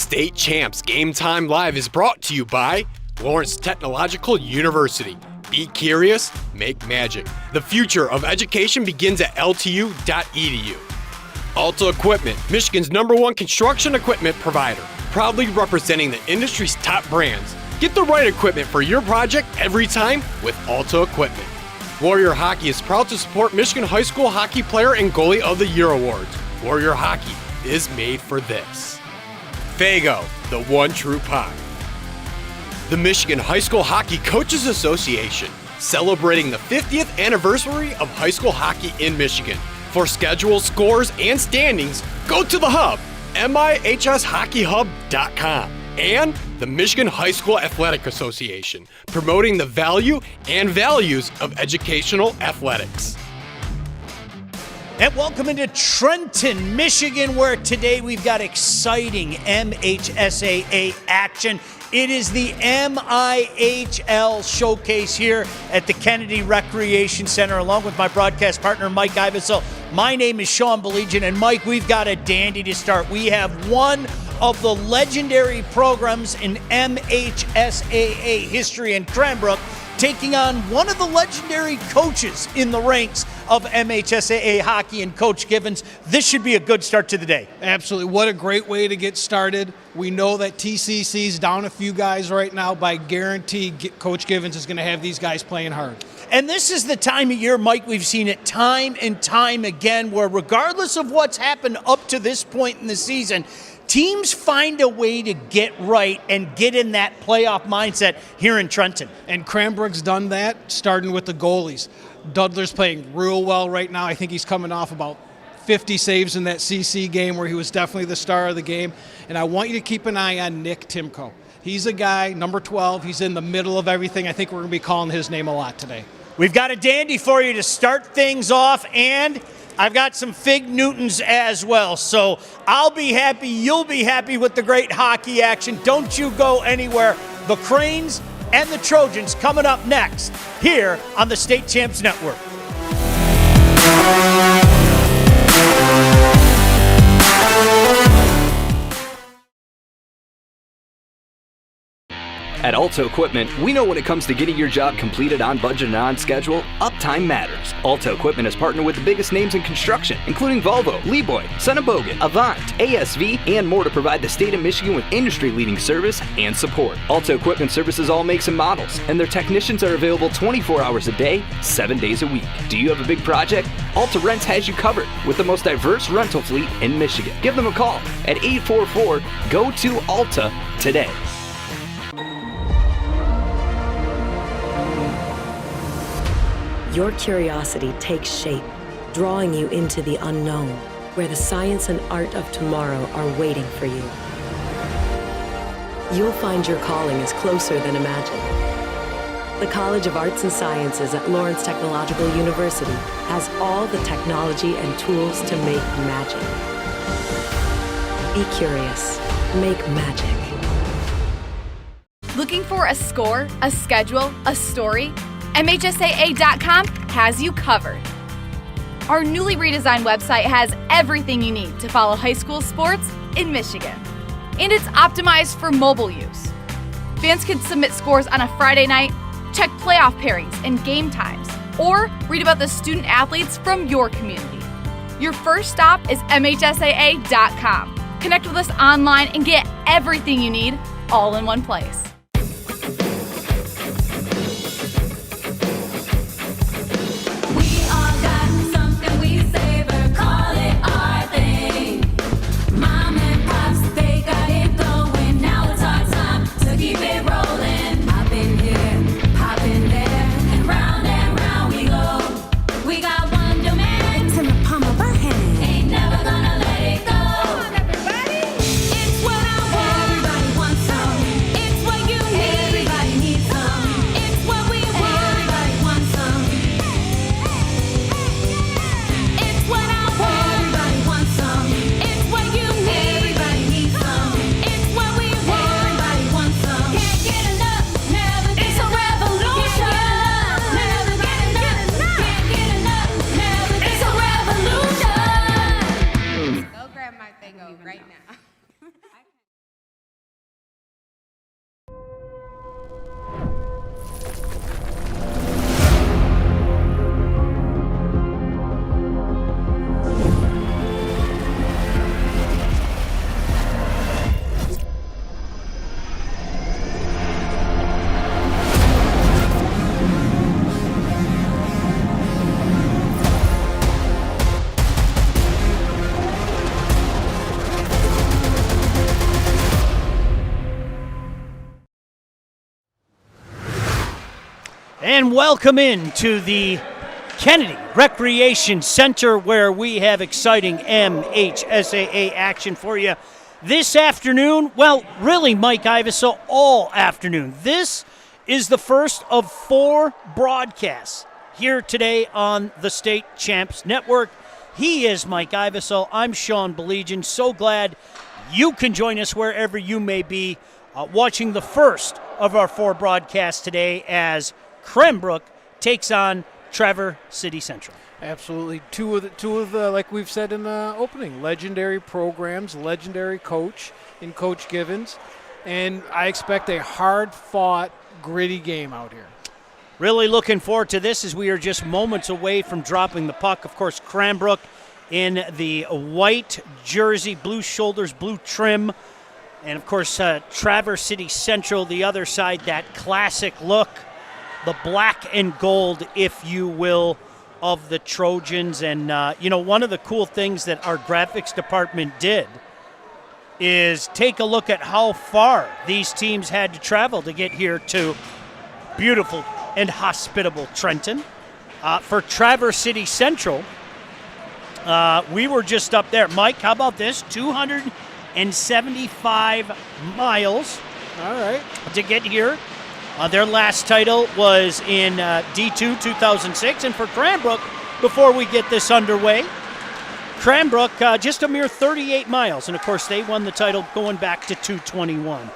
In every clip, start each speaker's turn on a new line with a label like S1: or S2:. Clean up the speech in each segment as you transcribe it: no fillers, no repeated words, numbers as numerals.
S1: State Champs Game Time Live is brought to you by Lawrence Technological University. Be curious, make magic. The future of education begins at ltu.edu. Alta Equipment, Michigan's #1 construction equipment provider, proudly representing the industry's top brands. Get the right equipment for your project every time with Alta Equipment. Warrior Hockey is proud to support Michigan High School Hockey Player and Goalie of the Year awards. Warrior Hockey is made for this. Fago, the one true pie. The Michigan High School Hockey Coaches Association, celebrating the 50th anniversary of high school hockey in Michigan. For schedule, scores, and standings, go to the hub, MIHSHockeyHub.com. And the Michigan High School Athletic Association, promoting the value and values of educational athletics.
S2: And welcome into Trenton, Michigan, where today we've got exciting MHSAA action. It is the MIHL showcase here at the Kennedy Recreation Center, along with my broadcast partner, Mike Iversell. My name is Sean Belegian, and Mike, we've got a dandy to start. We have one of the legendary programs in MHSAA history in Cranbrook, taking on one of the legendary coaches in the ranks of MHSAA hockey, and Coach Givens. This should be a good start to the day.
S3: Absolutely. What a great way to get started. We know that TCC's down a few guys right now, but I guarantee Coach Givens is going to have these guys playing hard.
S2: And this is the time of year, Mike, we've seen it time and time again, where regardless of what's happened up to this point in the season, teams find a way to get right and get in that playoff mindset here in Trenton.
S3: And Cranbrook's done that, starting with the goalies. Dudler's playing real well right now. I think he's coming off about 50 saves in that CC game where he was definitely the star of the game. And I want you to keep an eye on Nick Timko. He's a guy, number 12. He's in the middle of everything. I think we're going to be calling his name a lot today.
S2: We've got a dandy for you to start things off, and I've got some Fig Newtons as well. So I'll be happy, you'll be happy with the great hockey action. Don't you go anywhere. The Cranes and the Trojans coming up next here on the State Champs Network.
S4: At Alta Equipment, we know when it comes to getting your job completed on budget and on schedule, uptime matters. Alta Equipment has partnered with the biggest names in construction, including Volvo, Leeboy, Sonnebogen, Avant, ASV, and more to provide the state of Michigan with industry-leading service and support. Alta Equipment services all makes and models, and their technicians are available 24 hours a day, 7 days a week. Do you have a big project? Alta Rents has you covered with the most diverse rental fleet in Michigan. Give them a call at 844-GO-TO-ALTA today.
S5: Your curiosity takes shape, drawing you into the unknown, where the science and art of tomorrow are waiting for you. You'll find your calling is closer than imagined. The College of Arts and Sciences at Lawrence Technological University has all the technology and tools to make magic. Be curious. Make magic.
S6: Looking for a score, a schedule, a story? MHSAA.com has you covered. Our newly redesigned website has everything you need to follow high school sports in Michigan. And it's optimized for mobile use. Fans can submit scores on a Friday night, check playoff pairings and game times, or read about the student athletes from your community. Your first stop is MHSAA.com. Connect with us online and get everything you need all in one place.
S7: Right now.
S2: And welcome in to the Kennedy Recreation Center, where we have exciting MHSAA action for you this afternoon. Well, really, Mike Iveso, all afternoon. This is the first of 4 broadcasts here today on the State Champs Network. He is Mike Iveso. I'm Sean Belegian. So glad you can join us wherever you may be, watching the first of our 4 broadcasts today as Cranbrook takes on Traverse City Central.
S3: Absolutely. Two of the, like we've said in the opening, legendary programs, legendary coach in Coach Givens, and I expect a hard-fought, gritty game out here.
S2: Really looking forward to this as we are just moments away from dropping the puck. Of course, Cranbrook in the white jersey, blue shoulders, blue trim, and of course, Traverse City Central, the other side, that classic look, the black and gold, if you will, of the Trojans. And, one of the cool things that our graphics department did is take a look at how far these teams had to travel to get here to beautiful and hospitable Trenton. For Traverse City Central, we were just up there. Mike, how about this? 275 miles
S3: All right.
S2: to get here. Their last title was in D2 2006. And for Cranbrook, before we get this underway, Cranbrook just a mere 38 miles. And, of course, they won the title going back to 221.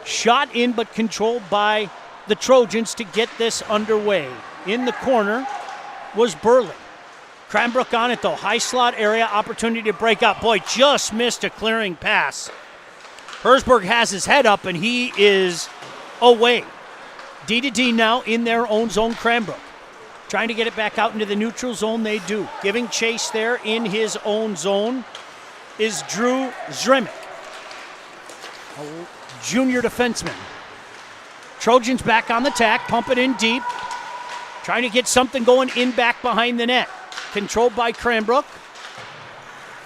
S2: Shot in but controlled by the Trojans to get this underway. In the corner was Burley. Cranbrook on it, though. High slot area, opportunity to break out. Boy, just missed a clearing pass. Herzberg has his head up, and he is away. D now in their own zone, Cranbrook. Trying to get it back out into the neutral zone, they do. Giving chase there in his own zone is Drew Zremick, a junior defenseman. Trojans back on the tack, pump it in deep. Trying to get something going in back behind the net. Controlled by Cranbrook.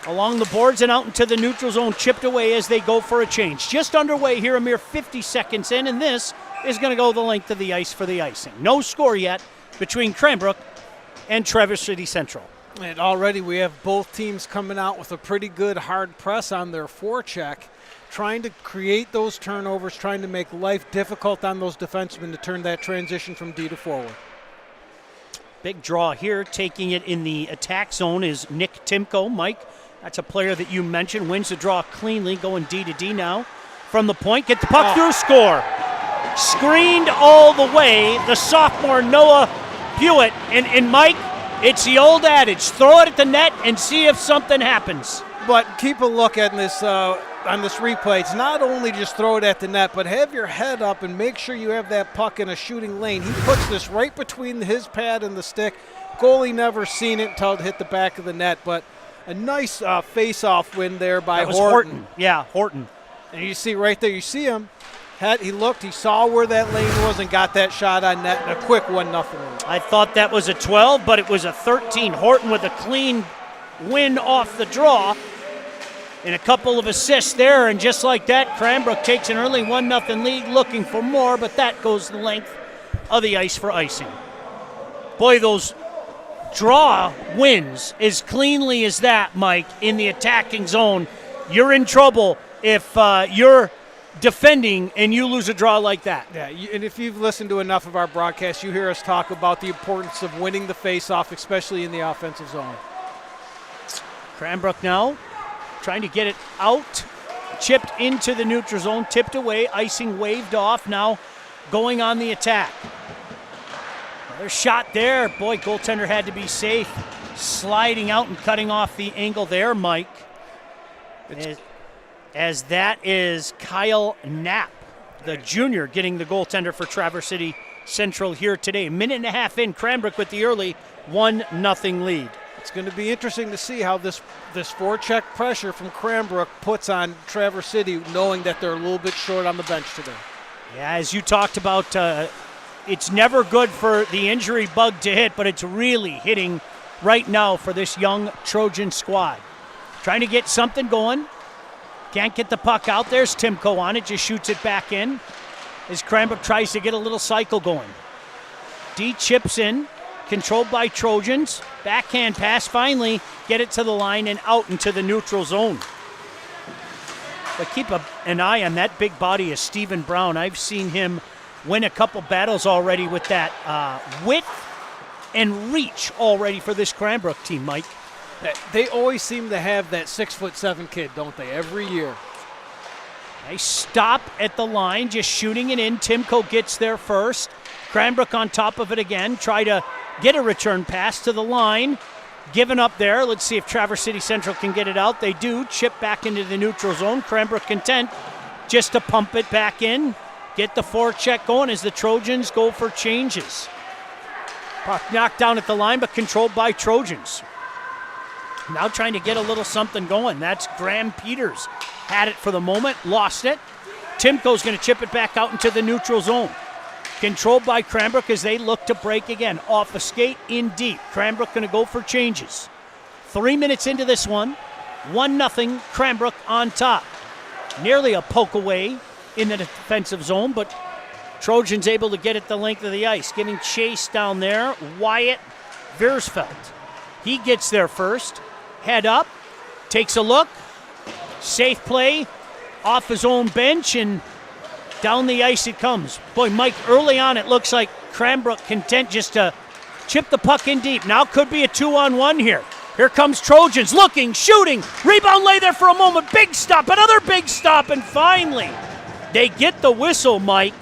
S2: Along the boards and out into the neutral zone, chipped away as they go for a change. Just underway here, a mere 50 seconds in, and this is going to go the length of the ice for the icing. No score yet between Cranbrook and Traverse City Central.
S3: And already we have both teams coming out with a pretty good hard press on their forecheck, trying to create those turnovers, trying to make life difficult on those defensemen to turn that transition from D to forward.
S2: Big draw here, taking it in the attack zone is Nick Timko. Mike, that's a player that you mentioned, wins the draw cleanly, going D to D now. From the point, get the puck through, score. Screened all the way, the sophomore Noah Hewitt. And Mike, it's the old adage, throw it at the net and see if something happens.
S3: But keep a look at this on this replay. It's not only just throw it at the net, but have your head up and make sure you have that puck in a shooting lane. He puts this right between his pad and the stick. Goalie never seen it until it hit the back of the net, but a nice face-off win there by Horton.
S2: Yeah, Horton.
S3: And you see right there, you see him. He looked, he saw where that lane was and got that shot on net, and a quick 1-0 win.
S2: I thought that was a 12, but it was a 13. Horton with a clean win off the draw. And a couple of assists there, and just like that, Cranbrook takes an early 1-0 lead, looking for more, but that goes the length of the ice for icing. Boy, those draw wins as cleanly as that, Mike, in the attacking zone. You're in trouble if you're defending and you lose a draw like that.
S3: Yeah, and if you've listened to enough of our broadcasts, you hear us talk about the importance of winning the face-off, especially in the offensive zone.
S2: Cranbrook now trying to get it out, chipped into the neutral zone, tipped away, icing waved off, now going on the attack. Another shot there. Boy, goaltender had to be safe. Sliding out and cutting off the angle there, Mike. As that is Kyle Knapp, the junior, getting the goaltender for Traverse City Central here today. A minute and a half in, Cranbrook with the early 1-0 lead.
S3: It's going to be interesting to see how this forecheck pressure from Cranbrook puts on Traverse City, knowing that they're a little bit short on the bench today.
S2: Yeah, as you talked about, it's never good for the injury bug to hit, but it's really hitting right now for this young Trojan squad. Trying to get something going. Can't get the puck out. There's Timko on it, just shoots it back in as Cranbrook tries to get a little cycle going. D chips in, controlled by Trojans. Backhand pass, finally get it to the line and out into the neutral zone. But keep an eye on that big body of Stephen Brown. I've seen him win a couple battles already with that width and reach already for this Cranbrook team, Mike.
S3: They always seem to have that 6'7" kid, don't they, every year?
S2: Nice stop at the line, just shooting it in. Timko gets there first. Cranbrook on top of it again. Try to get a return pass to the line. Given up there. Let's see if Traverse City Central can get it out. They do. Chip back into the neutral zone. Cranbrook content just to pump it back in. Get the forecheck going as the Trojans go for changes. Puck knocked down at the line, but controlled by Trojans. Now trying to get a little something going. That's Graham Peters. Had it for the moment, lost it. Timko's going to chip it back out into the neutral zone. Controlled by Cranbrook as they look to break again. Off a skate, in deep. Cranbrook going to go for changes. 3 minutes into this one. 1-0, Cranbrook on top. Nearly a poke away in the defensive zone, but Trojans able to get it the length of the ice. Giving chase down there, Wyatt Veersfeld. He gets there first. Head up, takes a look. Safe play off his own bench, and down the ice it comes. Boy, Mike, early on it looks like Cranbrook content just to chip the puck in deep. Now could be a 2-on-1 here. Here comes Trojans, looking, shooting. Rebound lay there for a moment. Big stop, another big stop, and finally they get the whistle, Mike.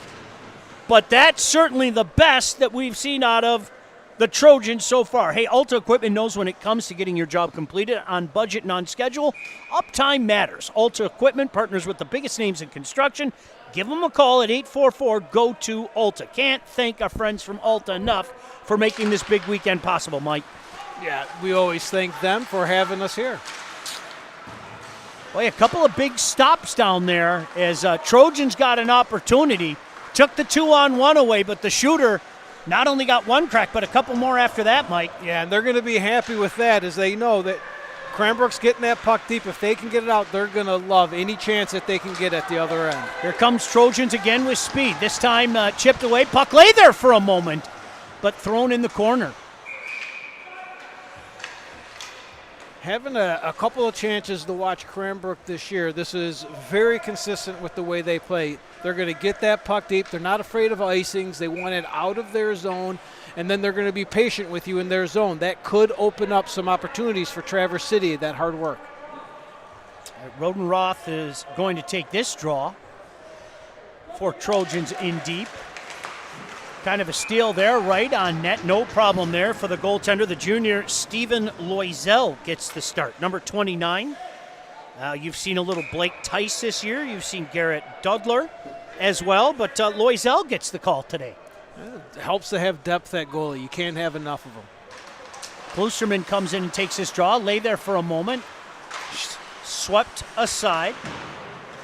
S2: But that's certainly the best that we've seen out of the Trojans so far. Hey, Alta Equipment knows when it comes to getting your job completed on budget and on schedule, uptime matters. Alta Equipment partners with the biggest names in construction. Give them a call at 844-GO-TO-ALTA. Can't thank our friends from Alta enough for making this big weekend possible, Mike.
S3: Yeah, we always thank them for having us here.
S2: Boy, a couple of big stops down there as Trojans got an opportunity. Took the 2-on-1 away, but the shooter not only got one crack, but a couple more after that, Mike.
S3: Yeah, and they're going to be happy with that as they know that Cranbrook's getting that puck deep. If they can get it out, they're going to love any chance that they can get at the other end.
S2: Here comes Trojans again with speed. This time chipped away. Puck lay there for a moment, but thrown in the corner.
S3: Having a couple of chances to watch Cranbrook this year, this is very consistent with the way they play. They're going to get that puck deep. They're not afraid of icings. They want it out of their zone, and then they're going to be patient with you in their zone. That could open up some opportunities for Traverse City, that hard work.
S2: Rodenroth is going to take this draw for Trojans in deep. Kind of a steal there, right on net. No problem there for the goaltender. The junior Stephen Loisel gets the start. Number 29. You've seen a little Blake Tice this year. You've seen Garrett Dudler as well, but Loisel gets the call today.
S3: It helps to have depth at goalie. You can't have enough of them.
S2: Klusterman comes in and takes his draw. Lay there for a moment. Swept aside.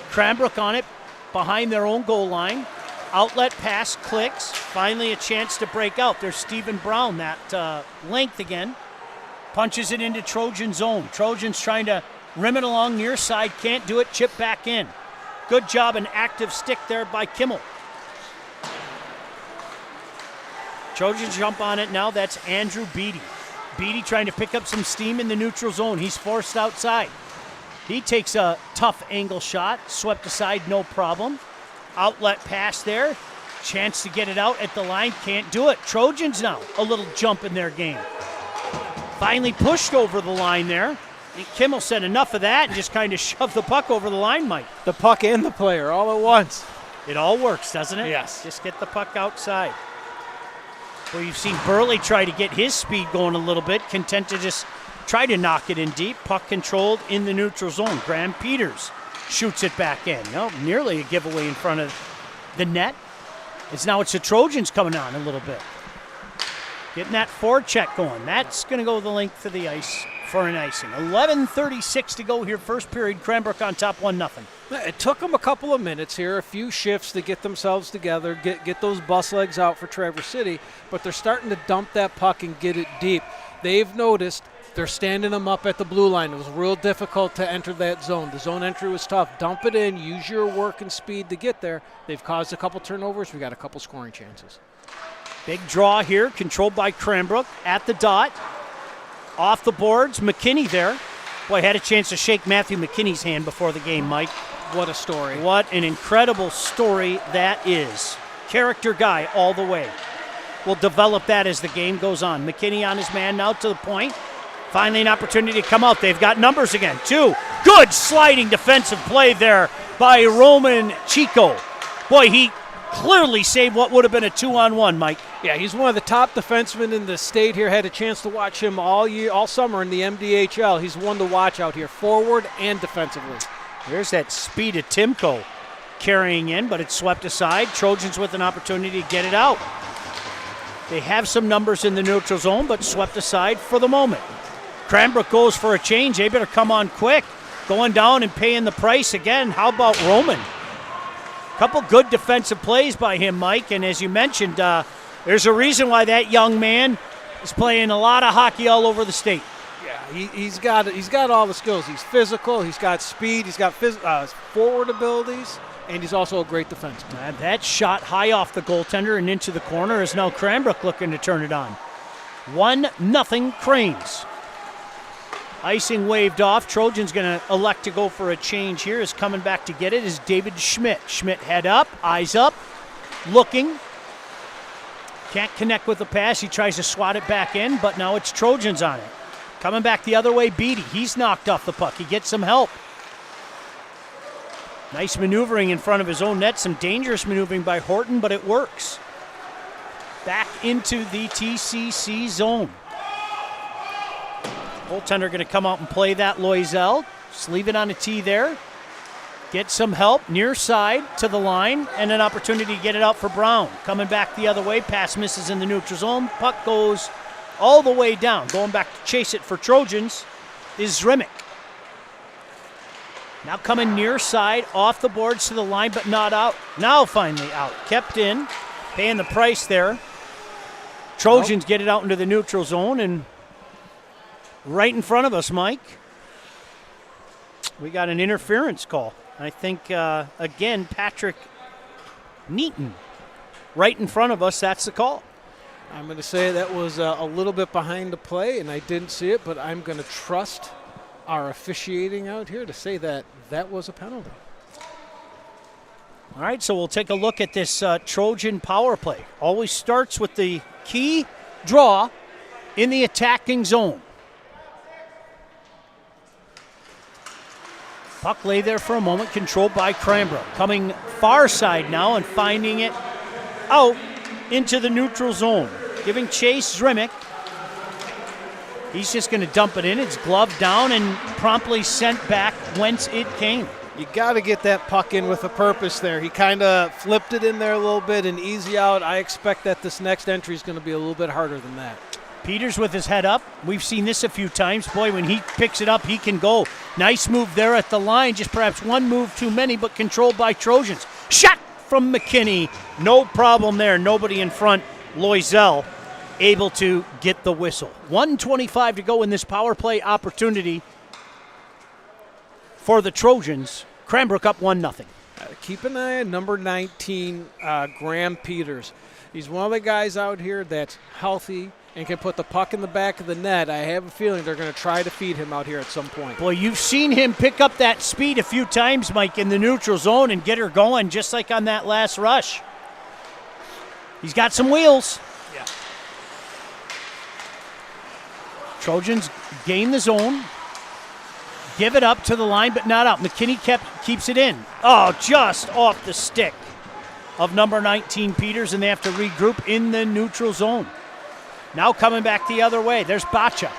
S2: Cranbrook on it behind their own goal line. Outlet pass clicks. Finally a chance to break out. There's Stephen Brown, that length again. Punches it into Trojan zone. Trojans trying to rim it along near side. Can't do it. Chip back in. Good job, an active stick there by Kimmel. Trojans jump on it now. That's Andrew Beatty. Beatty trying to pick up some steam in the neutral zone. He's forced outside. He takes a tough angle shot. Swept aside, no problem. Outlet pass there. Chance to get it out at the line. Can't do it. Trojans now a little jump in their game. Finally pushed over the line there. And Kimmel said enough of that and just kind of shoved the puck over the line, Mike.
S3: The puck and the player all at once.
S2: It all works, doesn't it?
S3: Yes.
S2: Just get the puck outside. Well, you've seen Burley try to get his speed going a little bit. Content to just try to knock it in deep. Puck controlled in the neutral zone. Graham Peters shoots it back in. No, nearly a giveaway in front of the net. It's the Trojans coming on a little bit. Getting that forecheck going. That's going to go the length of the ice for an icing. 11:36 to go here. First period. Cranbrook on top 1-0.
S3: It took them a couple of minutes here, a few shifts to get themselves together, get those bus legs out for Traverse City, but they're starting to dump that puck and get it deep. They've noticed they're standing them up at the blue line. It was real difficult to enter that zone. The zone entry was tough. Dump it in, use your work and speed to get there. They've caused a couple turnovers. We got a couple scoring chances.
S2: Big draw here, controlled by Cranbrook at the dot. Off the boards, McKinney there. Boy, had a chance to shake Matthew McKinney's hand before the game, Mike.
S3: What a story.
S2: What an incredible story that is. Character guy all the way. We'll develop that as the game goes on. McKinney on his man now to the point. Finally an opportunity to come out. They've got numbers again. 2. Good sliding defensive play there by Roman Chico. Boy, he clearly saved what would have been a 2-on-1, Mike.
S3: Yeah, he's one of the top defensemen in the state here. Had a chance to watch him all summer in the MDHL. He's one to watch out here, forward and defensively.
S2: There's that speed of Timko carrying in, but it's swept aside. Trojans with an opportunity to get it out. They have some numbers in the neutral zone, but swept aside for the moment. Cranbrook goes for a change. They better come on quick. Going down and paying the price again. How about Roman? Couple good defensive plays by him, Mike. And as you mentioned, there's a reason why that young man is playing a lot of hockey all over the state.
S3: Yeah, he's got all the skills. He's physical. He's got speed. He's got forward abilities. And he's also a great defenseman.
S2: That shot high off the goaltender and into the corner is now Cranbrook looking to turn it on. 1-0 Cranes. Icing waved off. Trojans going to elect to go for a change here. Is coming back to get it is David Schmidt. Schmidt head up, eyes up, looking. Can't connect with the pass. He tries to swat it back in, but now it's Trojans on it. Coming back the other way, Beatty. He's knocked off the puck. He gets some help. Nice maneuvering in front of his own net. Some dangerous maneuvering by Horton, but it works. Back into the TCC zone. Goaltender going to come out and play that Loisel. Just leave it on a tee there. Get some help near side to the line, and an opportunity to get it out for Brown. Coming back the other way. Pass misses in the neutral zone. Puck goes all the way down. Going back to chase it for Trojans is Zrimic. Now coming near side, off the boards to the line, but not out. Now finally out. Kept in, paying the price there. Trojans get it out into the neutral zone, and right in front of us, Mike, we got an interference call. I think, again, Patrick Neaton. Right in front of us, that's the call.
S3: I'm going to say that was a little bit behind the play, and I didn't see it, but I'm going to trust our officiating out here to say that that was a penalty.
S2: All right, so we'll take a look at this Trojan power play. Always starts with the key draw in the attacking zone. Puck lay there for a moment, controlled by Cranbrook. Coming far side now and finding it out into the neutral zone. Giving chase, Zrimic. He's just going to dump it in. It's gloved down and promptly sent back whence it came.
S3: You got to get that puck in with a purpose there. He kind of flipped it in there a little bit and easy out. I expect that this next entry is going to be a little bit harder than that.
S2: Peters with his head up. We've seen this a few times. Boy, when he picks it up, he can go. Nice move there at the line. Just perhaps one move too many, but controlled by Trojans. Shot from McKinney. No problem there. Nobody in front. Loisel able to get the whistle. 1:25 to go in this power play opportunity for the Trojans. Cranbrook up 1-0.
S3: Keep an eye on number 19, Graham Peters. He's one of the guys out here that's healthy and can put the puck in the back of the net. I have a feeling they're going to try to feed him out here at some point.
S2: Boy, you've seen him pick up that speed a few times, Mike, in the neutral zone and get her going, just like on that last rush. He's got some wheels.
S3: Yeah.
S2: Trojans gain the zone. Give it up to the line, but not out. McKinney keeps it in. Oh, just off the stick of number 19, Peters, and they have to regroup in the neutral zone. Now coming back the other way, there's Bacha.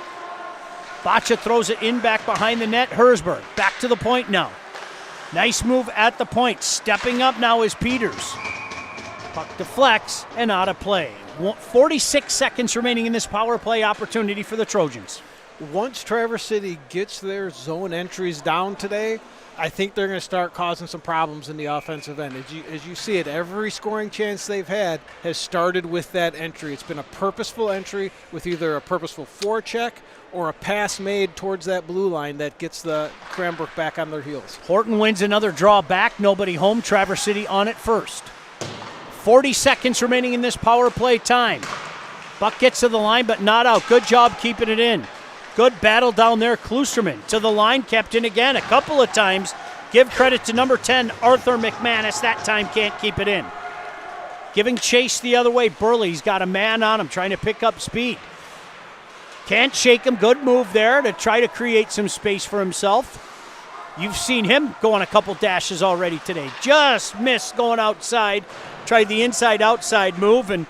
S2: Bacha throws it in back behind the net. Hersberg back to the point now. Nice move at the point. Stepping up now is Peters. Puck deflects and out of play. 46 seconds remaining in this power play opportunity for the Trojans.
S3: Once Traverse City gets their zone entries down today, I think they're going to start causing some problems in the offensive end. As you see it, every scoring chance they've had has started with that entry. It's been a purposeful entry with either a purposeful forecheck or a pass made towards that blue line that gets the Cranbrook back on their heels.
S2: Horton wins another draw back. Nobody home. Traverse City on it first. 40 seconds remaining in this power play time. Buck gets to the line, but not out. Good job keeping it in. Good battle down there. Klusterman to the line, kept in again a couple of times. Give credit to number 10, Arthur McManus. That time can't keep it in. Giving chase the other way. Burley's got a man on him, trying to pick up speed. Can't shake him. Good move there to try to create some space for himself. You've seen him go on a couple dashes already today. Just missed going outside. Tried the inside-outside move, and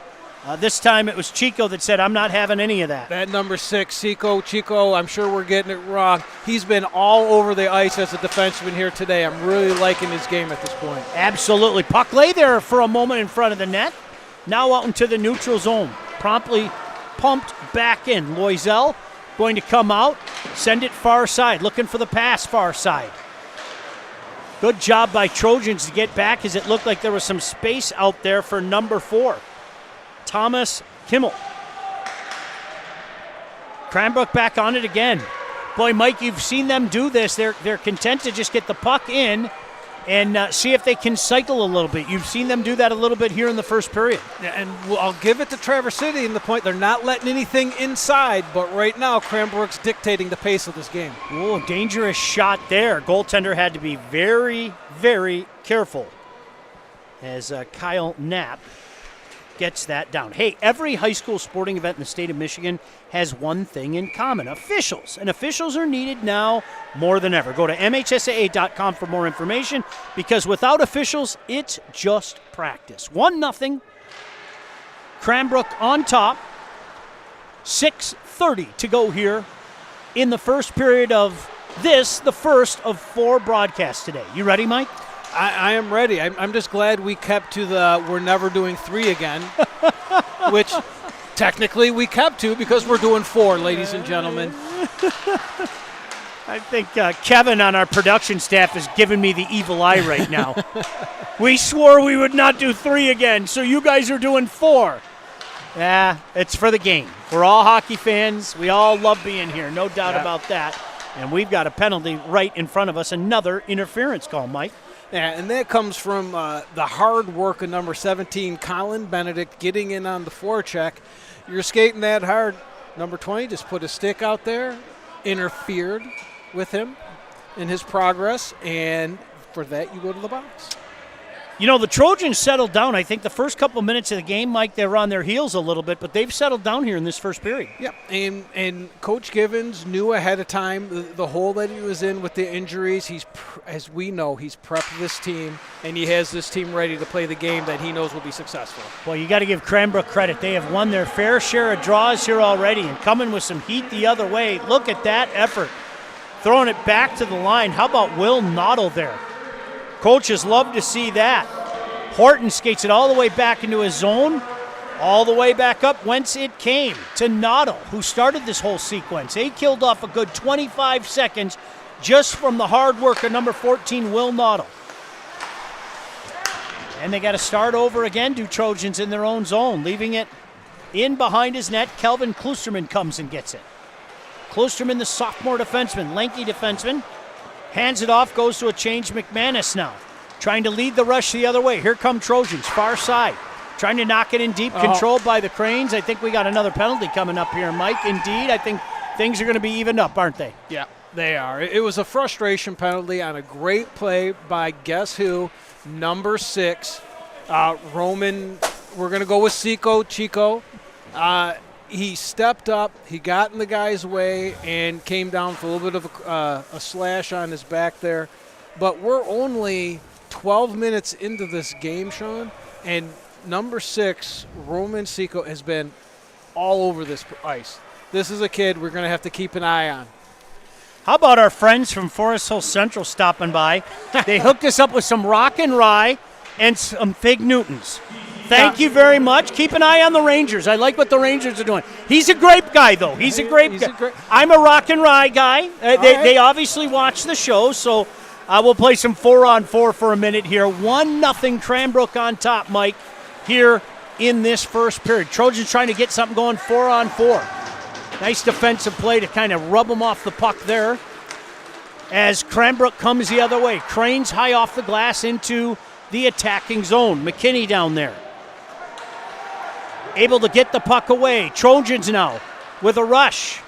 S2: this time it was Chico that said, I'm not having any of that.
S7: That number 6, Chico, I'm sure we're getting it wrong. He's been all over the ice as a defenseman here today. I'm really liking his game at this point.
S2: Absolutely. Puck lay there for a moment in front of the net. Now out into the neutral zone. Promptly pumped back in. Loisel going to come out, send it far side, looking for the pass far side. Good job by Trojans to get back, as it looked like there was some space out there for number 4, Thomas Kimmel. Cranbrook back on it again. Boy, Mike, you've seen them do this. They're content to just get the puck in and see if they can cycle a little bit. You've seen them do that a little bit here in the first period.
S7: Yeah, and I'll give it to Traverse City in the point they're not letting anything inside, but right now Cranbrook's dictating the pace of this game.
S2: Oh, dangerous shot there. Goaltender had to be very, very careful as Kyle Knapp gets that down. Hey, every high school sporting event in the state of Michigan has one thing in common: officials. And officials are needed now more than ever. Go to MHSAA.com for more information, because without officials, it's just practice. 1-0. Cranbrook on top. 6:30 to go here in the first period of this, the first of 4 broadcasts today. You ready, Mike?
S7: I am ready. I'm just glad we kept to the we're never doing 3 again, which technically we kept to because we're doing 4, ladies and gentlemen.
S2: I think Kevin on our production staff is giving me the evil eye right now. We swore we would not do 3 again, so you guys are doing 4. Yeah, it's for the game. We're all hockey fans. We all love being here, no doubt about that. And we've got a penalty right in front of us, another interference call, Mike.
S7: Yeah, and that comes from the hard work of number 17, Colin Benedict, getting in on the forecheck. You're skating that hard. Number 20 just put a stick out there, interfered with him in his progress, and for that you go to the box.
S2: You know, the Trojans settled down. I think the first couple minutes of the game, Mike, they were on their heels a little bit, but they've settled down here in this first period.
S7: Yep, and Coach Givens knew ahead of time the hole that he was in with the injuries. As we know, he's prepped this team, and he has this team ready to play the game that he knows will be successful.
S2: Well, you got to give Cranbrook credit. They have won their fair share of draws here already and coming with some heat the other way. Look at that effort. Throwing it back to the line. How about Will Noddle there? Coaches love to see that. Horton skates it all the way back into his zone, all the way back up whence it came to Noddle, who started this whole sequence. They killed off a good 25 seconds just from the hard work of number 14, Will Noddle. And they got to start over again, do Trojans in their own zone, leaving it in behind his net. Kelvin Klusterman comes and gets it. Klusterman, the sophomore defenseman, lanky defenseman, hands it off, goes to a change. McManus now, trying to lead the rush the other way. Here come Trojans, far side, trying to knock it in deep, controlled by the Cranes. I think we got another penalty coming up here, Mike. Indeed, I think things are going to be evened up, aren't they?
S7: Yeah, they are. It was a frustration penalty on a great play by guess who? Number 6, Roman. We're going to go with Chico. He stepped up, he got in the guy's way, and came down for a little bit of a slash on his back there. But we're only 12 minutes into this game, Sean, and number 6, Roman Seco, has been all over this ice. This is a kid we're going to have to keep an eye on.
S2: How about our friends from Forest Hill Central stopping by? They hooked us up with some rock and rye and some Fig Newtons. Thank you very much. Keep an eye on the Rangers. I like what the Rangers are doing. He's a grape guy, though. He's a grape guy. I'm a rock and rye guy. They obviously watch the show, so we'll play some 4-on-4 for a minute here. 1-0 Cranbrook on top, Mike, here in this first period. Trojans trying to get something going 4-on-4. Nice defensive play to kind of rub them off the puck there as Cranbrook comes the other way. Cranes high off the glass into the attacking zone. McKinney down there. able to get the puck away. Trojans now with a rush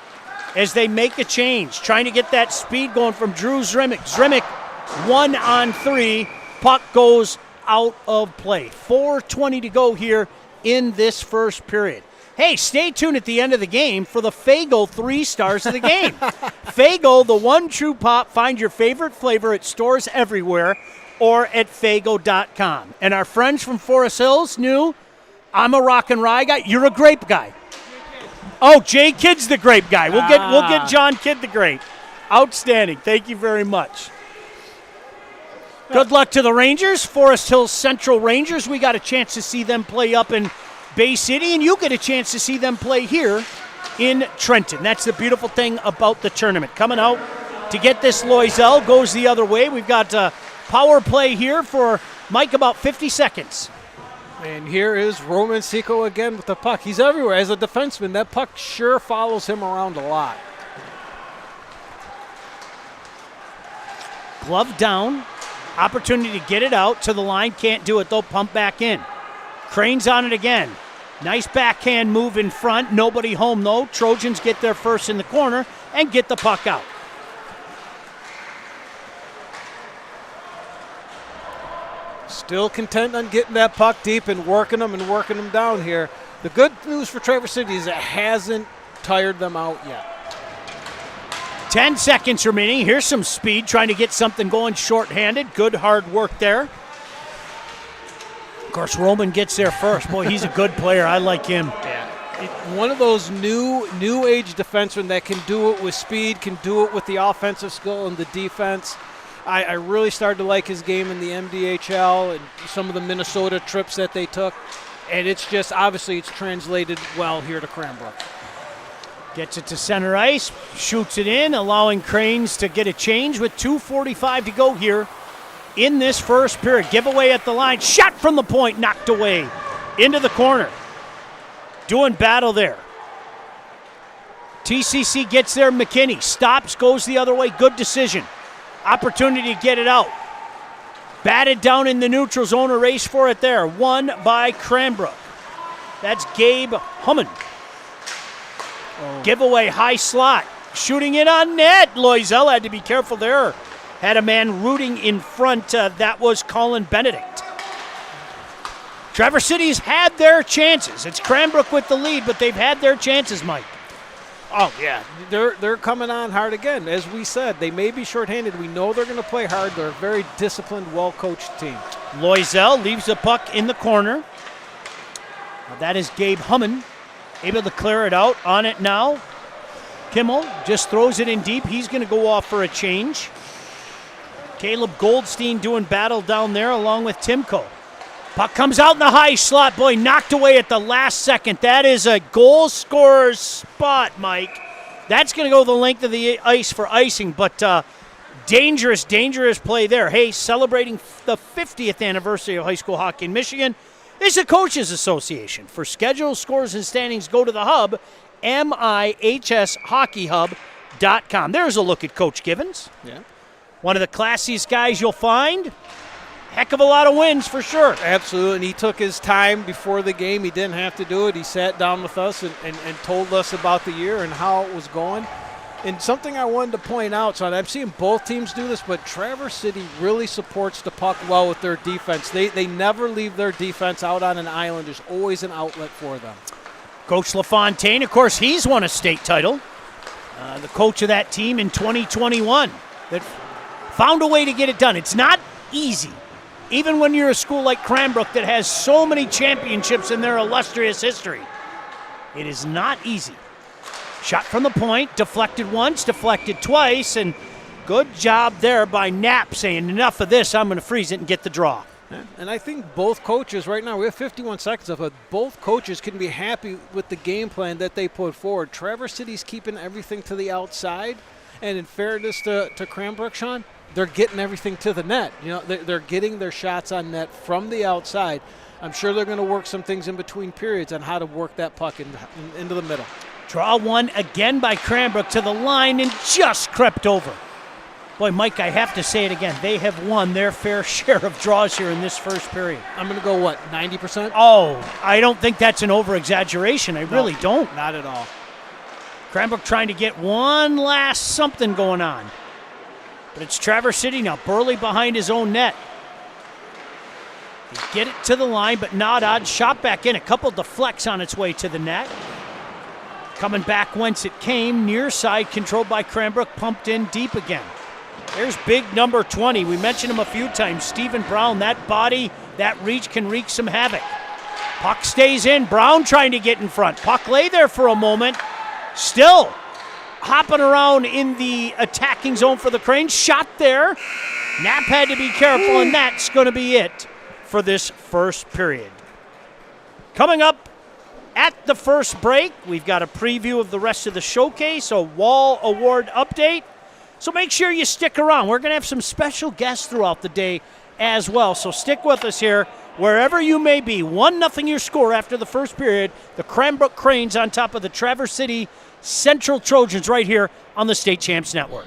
S2: as they make a change, trying to get that speed going from Drew Zrimic. Zrimic 1-on-3. Puck goes out of play. 4:20 to go here in this first period. Hey, stay tuned at the end of the game for the Faygo 3 stars of the game. Faygo, the one true pop. Find your favorite flavor at stores everywhere or at Faygo.com. And our friends from Forest Hills knew I'm a rock and rye guy. You're a grape guy. Oh, Jay Kidd's the grape guy. We'll get John Kidd the grape. Outstanding. Thank you very much. Good luck to the Rangers, Forest Hills Central Rangers. We got a chance to see them play up in Bay City, and you get a chance to see them play here in Trenton. That's the beautiful thing about the tournament. Coming out to get this, Loisel goes the other way. We've got power play here for Mike, about 50 seconds.
S7: And here is Roman Seco again with the puck. He's everywhere. As a defenseman, that puck sure follows him around a lot.
S2: Glove down. Opportunity to get it out to the line. Can't do it, though. Pump back in. Crane's on it again. Nice backhand move in front. Nobody home, though. Trojans get there first in the corner and get the puck out.
S7: Still content on getting that puck deep and working them down here. The good news for Traverse City is it hasn't tired them out yet.
S2: 10 seconds remaining. Here's some speed, trying to get something going shorthanded. Good hard work there. Of course, Roman gets there first. Boy, he's a good player. I like him.
S7: Yeah. One of those new age defensemen that can do it with speed, can do it with the offensive skill and the defense. I really started to like his game in the MDHL and some of the Minnesota trips that they took. And it's just, obviously, it's translated well here to Cranbrook.
S2: Gets it to center ice, shoots it in, allowing Cranes to get a change with 2:45 to go here in this first period. Giveaway at the line, shot from the point, knocked away into the corner. Doing battle there. TCC gets there, McKinney stops, goes the other way, good decision. Opportunity to get it out. Batted down in the neutral zone, a race for it there. Won by Cranbrook. That's Gabe Humman. Giveaway, high slot. Shooting it on net. Loisel had to be careful there. Had a man rooting in front. That was Colin Benedict. Traverse City's had their chances. It's Cranbrook with the lead, but they've had their chances, Mike.
S7: Oh, yeah. They're coming on hard again. As we said, they may be shorthanded. We know they're going to play hard. They're a very disciplined, well-coached team.
S2: Loisel leaves the puck in the corner. That is Gabe Humman. Able to clear it out. On it now. Kimmel just throws it in deep. He's going to go off for a change. Caleb Goldstein doing battle down there along with Timko. Puck comes out in the high slot. Boy, knocked away at the last second. That is a goal scorer's spot, Mike. That's going to go the length of the ice for icing, but dangerous play there. Hey, celebrating the 50th anniversary of high school hockey in Michigan is the Coaches Association. For schedule, scores, and standings, go to the hub, MIHSHockeyHub.com. There's a look at Coach Givens.
S7: Yeah.
S2: One of the classiest guys you'll find. Heck of a lot of wins for sure.
S7: Absolutely, and he took his time before the game. He didn't have to do it. He sat down with us and told us about the year and how it was going. And something I wanted to point out, so I've seen both teams do this, but Traverse City really supports the puck well with their defense. They never leave their defense out on an island. There's always an outlet for them. Coach
S2: LaFontaine, of course, he's won a state title. The coach of that team in 2021 that found a way to get it done. It's not easy. Even when you're a school like Cranbrook that has so many championships in their illustrious history, it is not easy. Shot from the point, deflected once, deflected twice, and good job there by Knapp saying, enough of this, I'm going to freeze it and get the draw.
S7: And I think both coaches, right now we have 51 seconds of it, both coaches can be happy with the game plan that they put forward. Traverse City's keeping everything to the outside, and in fairness to Cranbrook, Sean, they're getting everything to the net. You know, they're getting their shots on net from the outside. I'm sure they're going to work some things in between periods on how to work that puck into the middle.
S2: Draw one again by Cranbrook to the line and just crept over. Boy, Mike, I have to say it again. They have won their fair share of draws here in this first period.
S7: I'm going to go, 90%?
S2: Oh, I don't think that's an over-exaggeration. I really don't.
S7: Not at all.
S2: Cranbrook trying to get one last something going on. But it's Traverse City now. Burley behind his own net. They get it to the line, but not odd. Shot back in. A couple deflects on its way to the net. Coming back whence it came. Near side controlled by Cranbrook. Pumped in deep again. There's big number 20. We mentioned him a few times. Stephen Brown. That body, that reach can wreak some havoc. Puck stays in. Brown trying to get in front. Puck lay there for a moment. Still hopping around in the attacking zone for the Cranes. Shot there. Knapp had to be careful, and that's going to be it for this first period. Coming up at the first break, we've got a preview of the rest of the showcase, a Wall Award update. So make sure you stick around. We're going to have some special guests throughout the day as well. So stick with us here, wherever you may be. 1-0 your score after the first period. The Cranbrook Cranes on top of the Traverse City Central Trojans right here on the State Champs Network.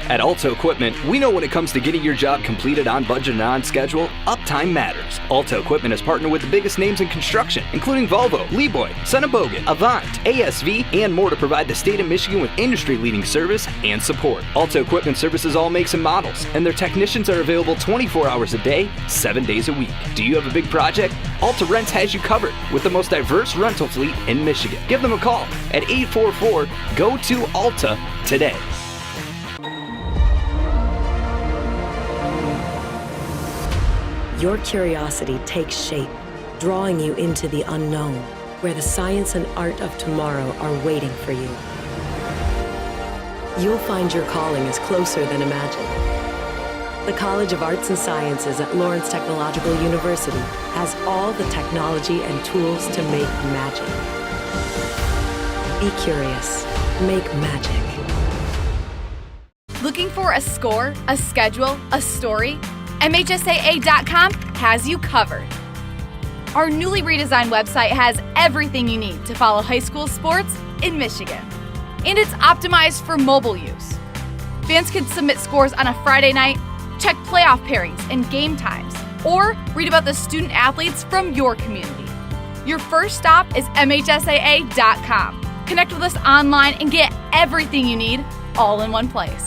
S4: At Alto Equipment, we know when it comes to getting your job completed on budget and on schedule, uptime matters. Alto Equipment has partnered with the biggest names in construction, including Volvo, Leeboy, Bogan, Avant, ASV, and more to provide the state of Michigan with industry-leading service and support. Alto Equipment services all makes and models, and their technicians are available 24 hours a day, 7 days a week. Do you have a big project? Alta Rents has you covered with the most diverse rental fleet in Michigan. Give them a call at 844-GO-TO-ALTA today.
S5: Your curiosity takes shape, drawing you into the unknown, where the science and art of tomorrow are waiting for you. You'll find your calling is closer than imagined. The College of Arts and Sciences at Lawrence Technological University has all the technology and tools to make magic. Be curious. Make magic.
S6: Looking for a score, a schedule, a story? MHSAA.com has you covered. Our newly redesigned website has everything you need to follow high school sports in Michigan. And it's optimized for mobile use. Fans can submit scores on a Friday night, check playoff pairings and game times, or read about the student athletes from your community. Your first stop is MHSAA.com. Connect with us online and get everything you need all in one place.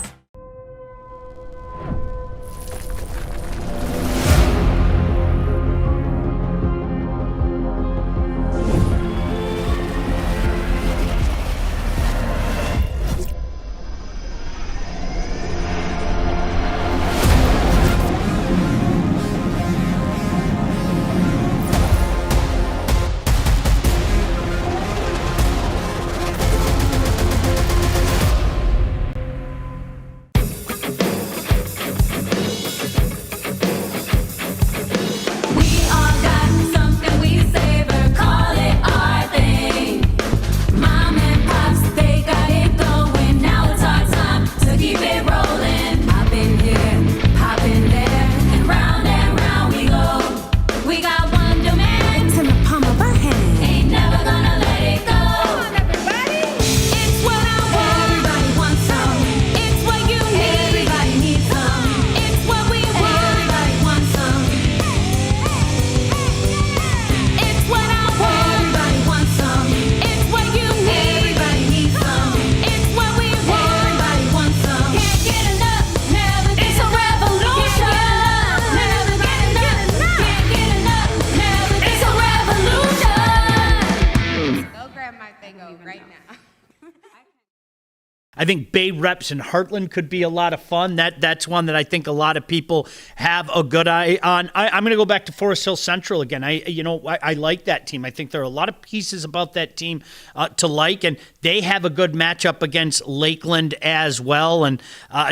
S2: I think Bay Reps and Heartland could be a lot of fun. That's one that I think a lot of people have a good eye on. I'm going to go back to Forest Hill Central again. I like that team. I think there are a lot of pieces about that team to like, and they have a good matchup against Lakeland as well. And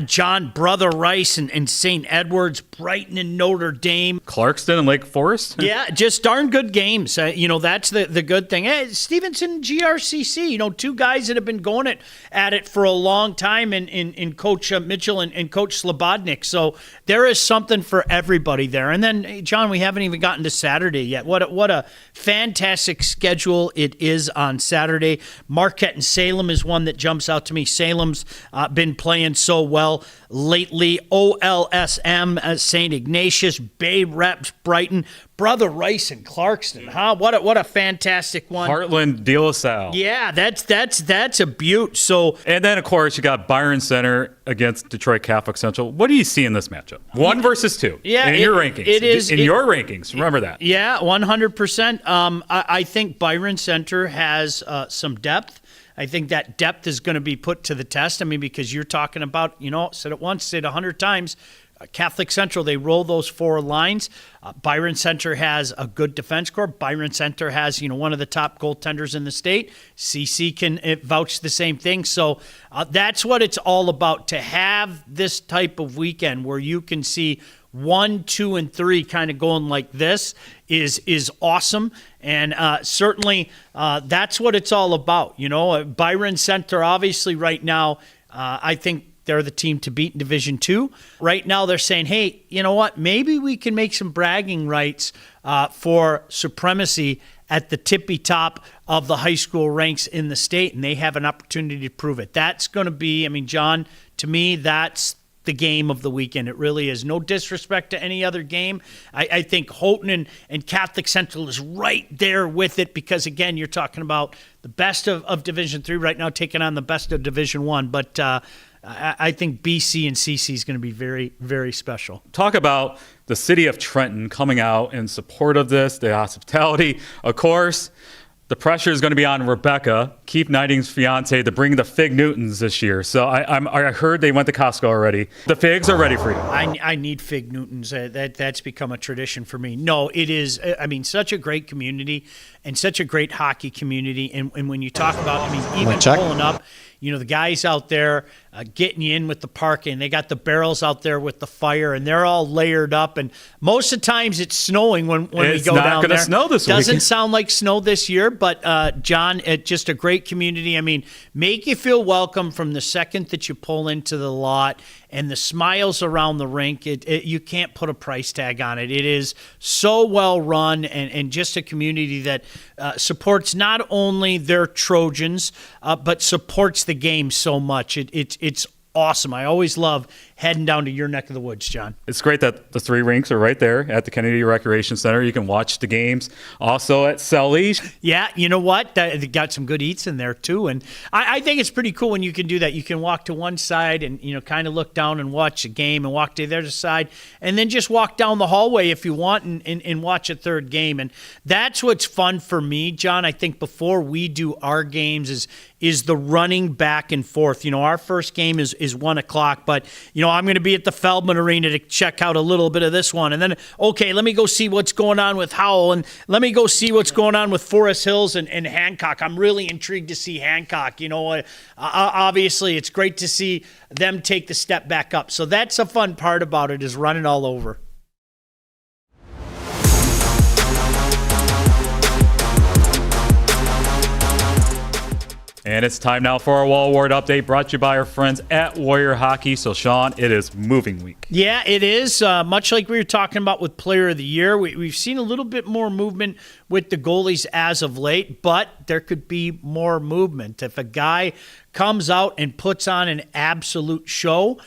S2: John Brother Rice and St. Edwards, Brighton and Notre Dame.
S8: Clarkston and Lake Forest?
S2: Yeah, just darn good games. That's the good thing. Hey, Stevenson, GRCC, two guys that have been going at it for a long time in Coach Mitchell and Coach Slobodnik. So there is something for everybody there. And then, John, we haven't even gotten to Saturday yet. What a fantastic schedule it is on Saturday. Marquette and Salem is one that jumps out to me. Salem's been playing so well lately. OLSM, St. Ignatius, Bay Reps, Brighton, Brother Rice and Clarkston. Huh? What a fantastic one.
S8: Heartland, De La Salle.
S2: Yeah, that's a beaut. So,
S8: and then, of course, you got Byron Center against Detroit Catholic Central. What do you see in this matchup? 1 versus 2.
S2: Yeah,
S8: in your rankings.
S2: It is
S8: your rankings. Remember that.
S2: Yeah, 100%. I think Byron Center has some depth. I think that depth is going to be put to the test. I mean, because you're talking about, said it once, said 100 times. Catholic Central, they roll those 4 lines. Byron Center has a good defense corps. Byron Center has, one of the top goaltenders in the state. CC can vouch the same thing. So that's what it's all about, to have this type of weekend where you can see 1, 2, and 3 kind of going like this is awesome. And certainly that's what it's all about. Byron Center, obviously right now, I think they're the team to beat in Division II. Right now they're saying, hey, you know what? Maybe we can make some bragging rights for supremacy at the tippy top of the high school ranks in the state, and they have an opportunity to prove it. That's going to be, John, to me, that's the game of the weekend. It really is. No disrespect to any other game. I think Houghton and Catholic Central is right there with it because, again, you're talking about the best of Division III right now taking on the best of Division I. But I think BC and CC is going to be very, very special.
S8: Talk about the city of Trenton coming out in support of this, the hospitality. Of course, the pressure is going to be on Rebecca, Keith Knighting's fiance, to bring the Fig Newtons this year. So I heard they went to Costco already. The figs are ready for you.
S2: I need Fig Newtons. That's become a tradition for me. No, it is. Such a great community and such a great hockey community. And when you talk about, even pulling up, the guys out there getting you in with the parking. They got the barrels out there with the fire, and they're all layered up. And most of the times it's snowing when we go down there. It's not going to
S8: snow this week.
S2: Doesn't sound like snow this year, but John, just a great community. Make you feel welcome from the second that you pull into the lot, and the smiles around the rink. You can't put a price tag on it. It is so well run, and just a community that supports not only their Trojans, but supports the game so much. It's awesome. I always love heading down to your neck of the woods, John.
S8: It's great that the 3 rinks are right there at the Kennedy Recreation Center. You can watch the games. Also at Sully.
S2: Yeah, you know what? They got some good eats in there, too. And I think it's pretty cool when you can do that. You can walk to one side and, kind of look down and watch a game, and walk to the other side, and then just walk down the hallway if you want and watch a third game. And that's what's fun for me, John. I think before we do our games is the running back and forth. Our first game is 1 o'clock, but, I'm going to be at the Feldman Arena to check out a little bit of this one. And then, okay, let me go see what's going on with Howell, and let me go see what's going on with Forest Hills and Hancock. I'm really intrigued to see Hancock. Obviously, it's great to see them take the step back up. So that's a fun part about it, is running all over.
S8: And it's time now for our Wall Award update, brought to you by our friends at Warrior Hockey. So, Sean, it is moving week.
S2: Yeah, it is. Much like we were talking about with Player of the Year, we've seen a little bit more movement with the goalies as of late, but there could be more movement. If a guy comes out and puts on an absolute show,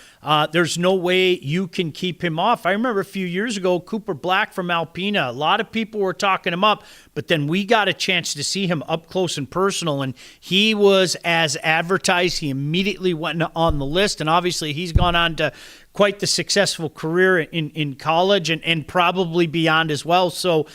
S2: there's no way you can keep him off. I remember a few years ago, Cooper Black from Alpena, a lot of people were talking him up, but then we got a chance to see him up close and personal, and he was as advertised. He immediately went on the list, and obviously he's gone on to quite the successful career in college and probably beyond as well. So,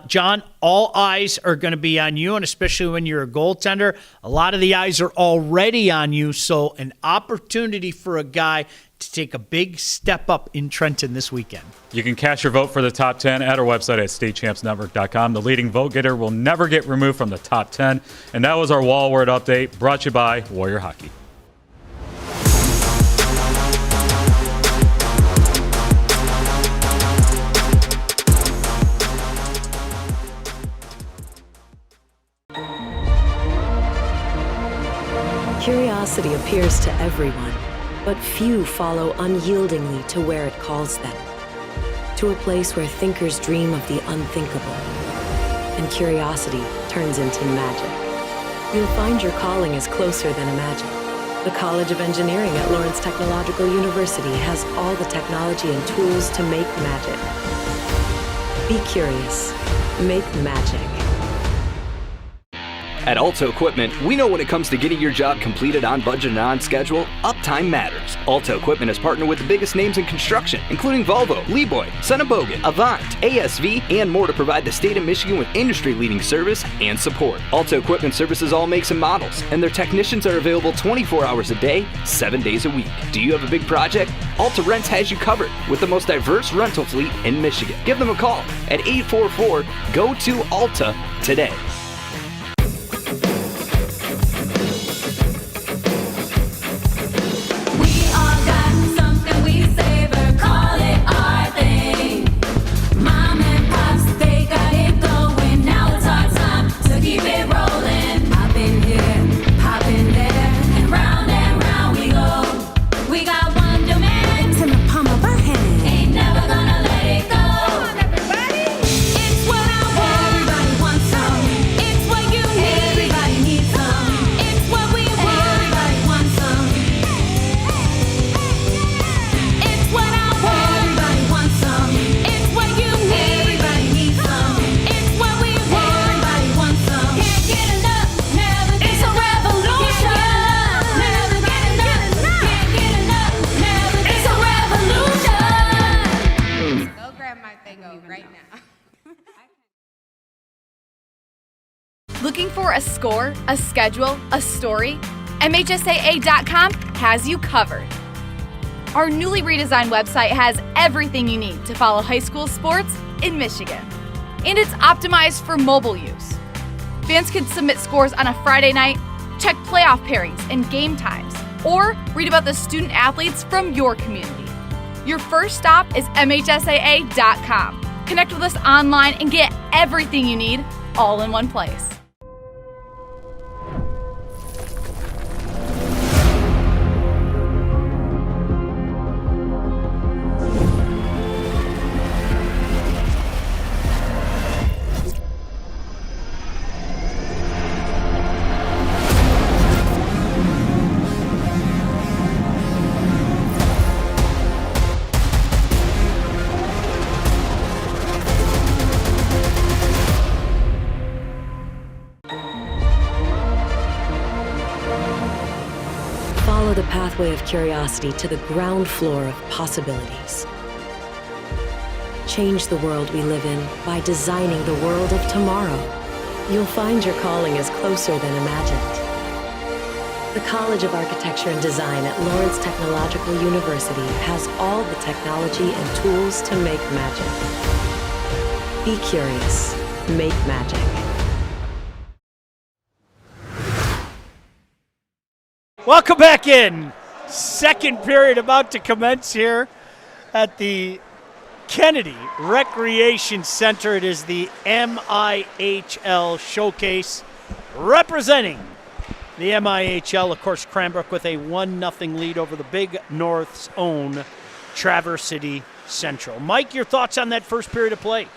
S2: John, all eyes are going to be on you, and especially when you're a goaltender, a lot of the eyes are already on you. So an opportunity for a guy to take a big step up in Trenton this weekend.
S8: You can cast your vote for the top 10 at our website at statechampsnetwork.com. The leading vote getter will never get removed from the top 10. And that was our Wall Word update, brought to you by Warrior Hockey.
S5: Curiosity appears to everyone, but few follow unyieldingly to where it calls them. To a place where thinkers dream of the unthinkable, and curiosity turns into magic. You'll find your calling is closer than imagined. The College of Engineering at Lawrence Technological University has all the technology and tools to make magic. Be curious. Make magic.
S4: At Alto Equipment, we know when it comes to getting your job completed on budget and on schedule, uptime matters. Alto Equipment has partnered with the biggest names in construction, including Volvo, Leeboy, Bogan, Avant, ASV, and more to provide the state of Michigan with industry-leading service and support. Alto Equipment services all makes and models, and their technicians are available 24 hours a day, 7 days a week. Do you have a big project? Alta Rents has you covered with the most diverse rental fleet in Michigan. Give them a call at 844-GO-TO-ALTA today.
S6: Looking for a score, a schedule, a story? MHSAA.com has you covered. Our newly redesigned website has everything you need to follow high school sports in Michigan. And it's optimized for mobile use. Fans can submit scores on a Friday night, check playoff pairings and game times, or read about the student athletes from your community. Your first stop is MHSAA.com. Connect with us online and get everything you need all in one place.
S5: Follow the pathway of curiosity to the ground floor of possibilities. Change the world we live in by designing the world of tomorrow. You'll find your calling is closer than imagined. The College of Architecture and Design at Lawrence Technological University has all the technology and tools to make magic. Be curious. Make magic.
S2: Welcome back in. Second period about to commence here at the Kennedy Recreation Center. It is the MIHL Showcase representing the MIHL. Of course, Cranbrook with a 1-0 lead over the Big North's own Traverse City Central. Mike, your thoughts on that first period of play?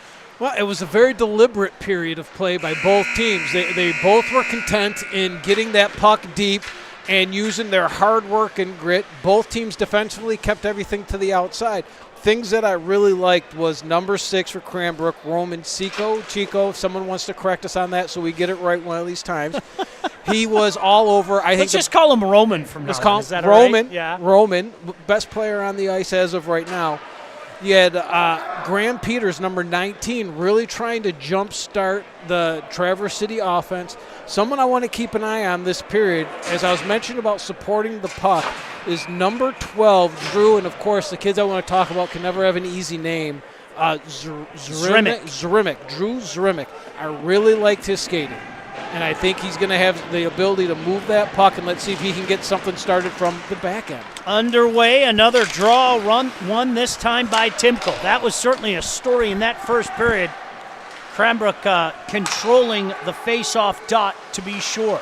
S7: Well, it was a very deliberate period of play by both teams. They both were content in getting that puck deep and using their hard work and grit. Both teams defensively kept everything to the outside. Things that I really liked was number 6 for Cranbrook, Roman Chico, if someone wants to correct us on that so we get it right one of these times. He was all over.
S2: Let's just call him Roman from now on. Is that
S7: Roman.
S2: all right? Yeah.
S7: Roman, best player on the ice as of right now. You had Graham Peters, number 19, really trying to jumpstart the Traverse City offense. Someone I want to keep an eye on this period, as I was mentioning about supporting the puck, is number 12, Drew, and of course the kids I want to talk about can never have an easy name, Zrimic. Drew Zrimic. I really liked his skating, and I think he's going to have the ability to move that puck, and let's see if he can get something started from the back end.
S2: Underway, another draw run, won this time by Timko. That was certainly a story in that first period. Cranbrook controlling the face-off dot, to be sure.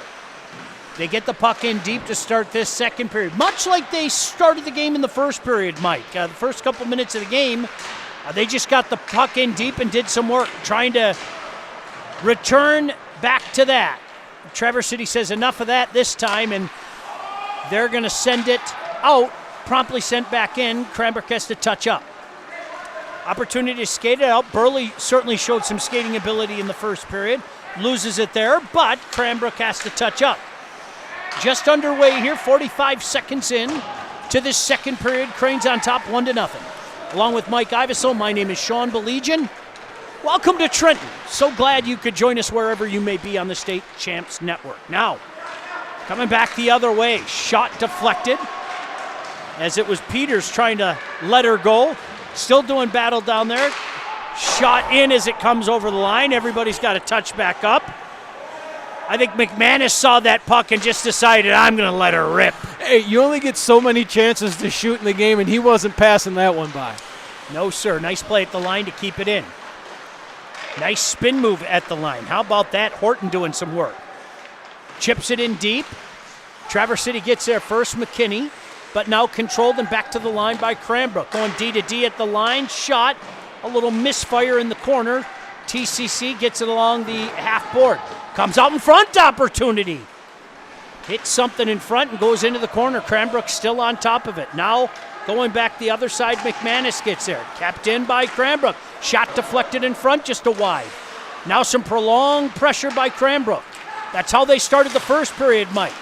S2: They get the puck in deep to start this second period, much like they started the game in the first period, Mike. The first couple minutes of the game, they just got the puck in deep and did some work, trying to return back to that. Traverse City says enough of that this time, and they're going to send it out, promptly sent back in. Cranbrook has to touch up. Opportunity to skate it out. Burley certainly showed some skating ability in the first period. Loses it there, but Cranbrook has to touch up. Just underway here, 45 seconds in to this second period. Cranes on top, 1-0. Along with Mike Iveso, my name is Sean Belegian. Welcome to Trenton. So glad you could join us wherever you may be on the State Champs Network. Now, coming back the other way, shot deflected as it was Peters trying to let her go. Still doing battle down there. Shot in as it comes over the line. Everybody's got to touch back up. I think McManus saw that puck and just decided, I'm going to let her rip.
S7: Hey, you only get so many chances to shoot in the game, and he wasn't passing that one by.
S2: No, sir. Nice play at the line to keep it in. Nice spin move at the line. How about that? Horton doing some work. Chips it in deep. Traverse City gets there first, McKinney, but now controlled and back to the line by Cranbrook. Going D to D at the line. Shot. A little misfire in the corner. TCC gets it along the half board. Comes out in front, opportunity. Hits something in front and goes into the corner. Cranbrook still on top of it. Now going back the other side, McManus gets there. Kept in by Cranbrook. Shot deflected in front, just a wide. Now some prolonged pressure by Cranbrook. That's how they started the first period, Mike.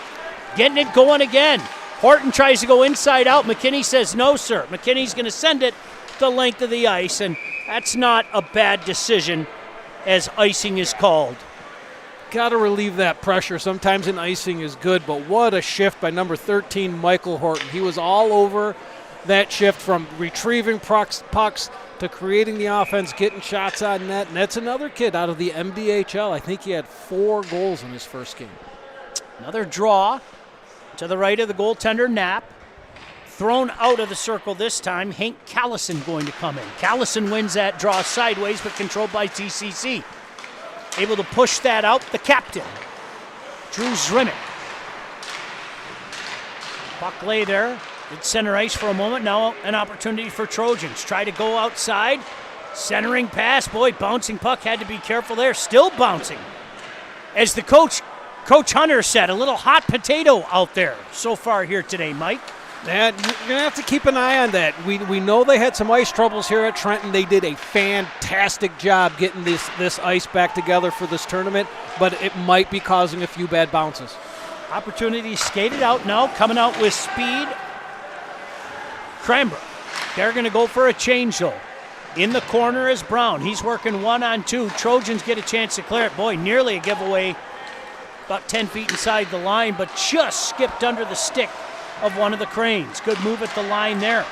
S2: Getting it going again. Horton tries to go inside out. McKinney says no, sir. McKinney's going to send it the length of the ice, and that's not a bad decision as icing is called.
S7: Got to relieve that pressure. Sometimes an icing is good, but what a shift by number 13, Michael Horton. He was all over that shift, from retrieving pucks to creating the offense, getting shots on net. And that's another kid out of the MIHL. I think he had 4 goals in his first game.
S2: Another draw to the right of the goaltender, Knapp. Thrown out of the circle this time. Hank Callison going to come in. Callison wins that draw sideways, but controlled by TCC. Able to push that out, the captain, Drew Zrimic. Puck lay there. Did center ice for a moment. Now an opportunity for Trojans. Try to go outside. Centering pass. Boy, bouncing puck. Had to be careful there. Still bouncing. As the Coach Hunter said, a little hot potato out there so far here today, Mike.
S7: You're going to have to keep an eye on that. We know they had some ice troubles here at Trenton. They did a fantastic job getting this ice back together for this tournament, but it might be causing a few bad bounces.
S2: Opportunity skated out now, coming out with speed. Cranbrook. They're going to go for a change, though. In the corner is Brown. He's working 1-on-2. Trojans get a chance to clear it. Boy, nearly a giveaway. About 10 feet inside the line, but just skipped under the stick of one of the Cranes. Good move at the line there.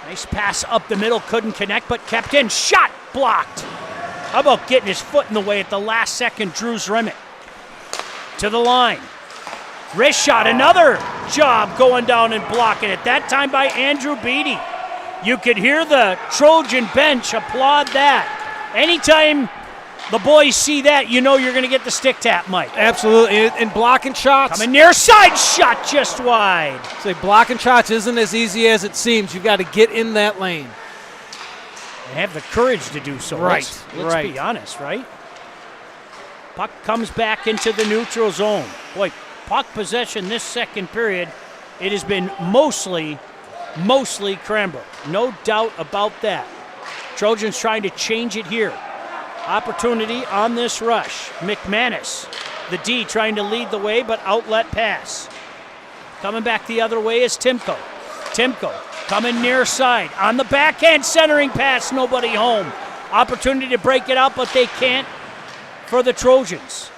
S2: Nice pass up the middle, couldn't connect, but kept in. Shot blocked. How about getting his foot in the way at the last second? Drew Zrimic to the line. Wrist shot, another job going down and blocking it. That time by Andrew Beatty. You could hear the Trojan bench applaud that. Anytime the boys see that, you know you're going to get the stick tap, Mike.
S7: Absolutely, and blocking shots.
S2: Coming near side, shot just wide.
S7: Say blocking shots isn't as easy as it seems. You've got to get in that lane.
S2: And have the courage to do so.
S7: Right,
S2: Let's be honest, right? Puck comes back into the neutral zone. Boy, puck possession this second period, it has been mostly Cranbrook. No doubt about that. Trojans trying to change it here. Opportunity on this rush. McManus, the D, trying to lead the way, but outlet pass. Coming back the other way is Timko. Timko coming near side. On the backhand, centering pass, nobody home. Opportunity to break it out, but they can't for the Trojans.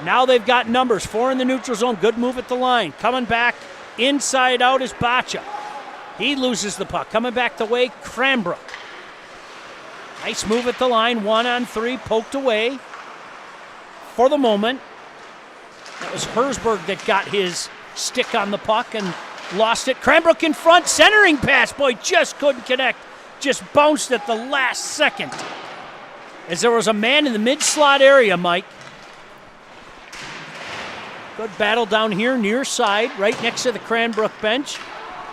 S2: Now they've got numbers. 4 in the neutral zone. Good move at the line. Coming back inside out is Bacha. He loses the puck. Coming back the way, Cranbrook. Nice move at the line. 1-on-3, poked away for the moment. That was Herzberg that got his stick on the puck and lost it. Cranbrook in front, centering pass. Boy, just couldn't connect. Just bounced at the last second. As there was a man in the mid-slot area, Mike. Good battle down here near side, right next to the Cranbrook bench.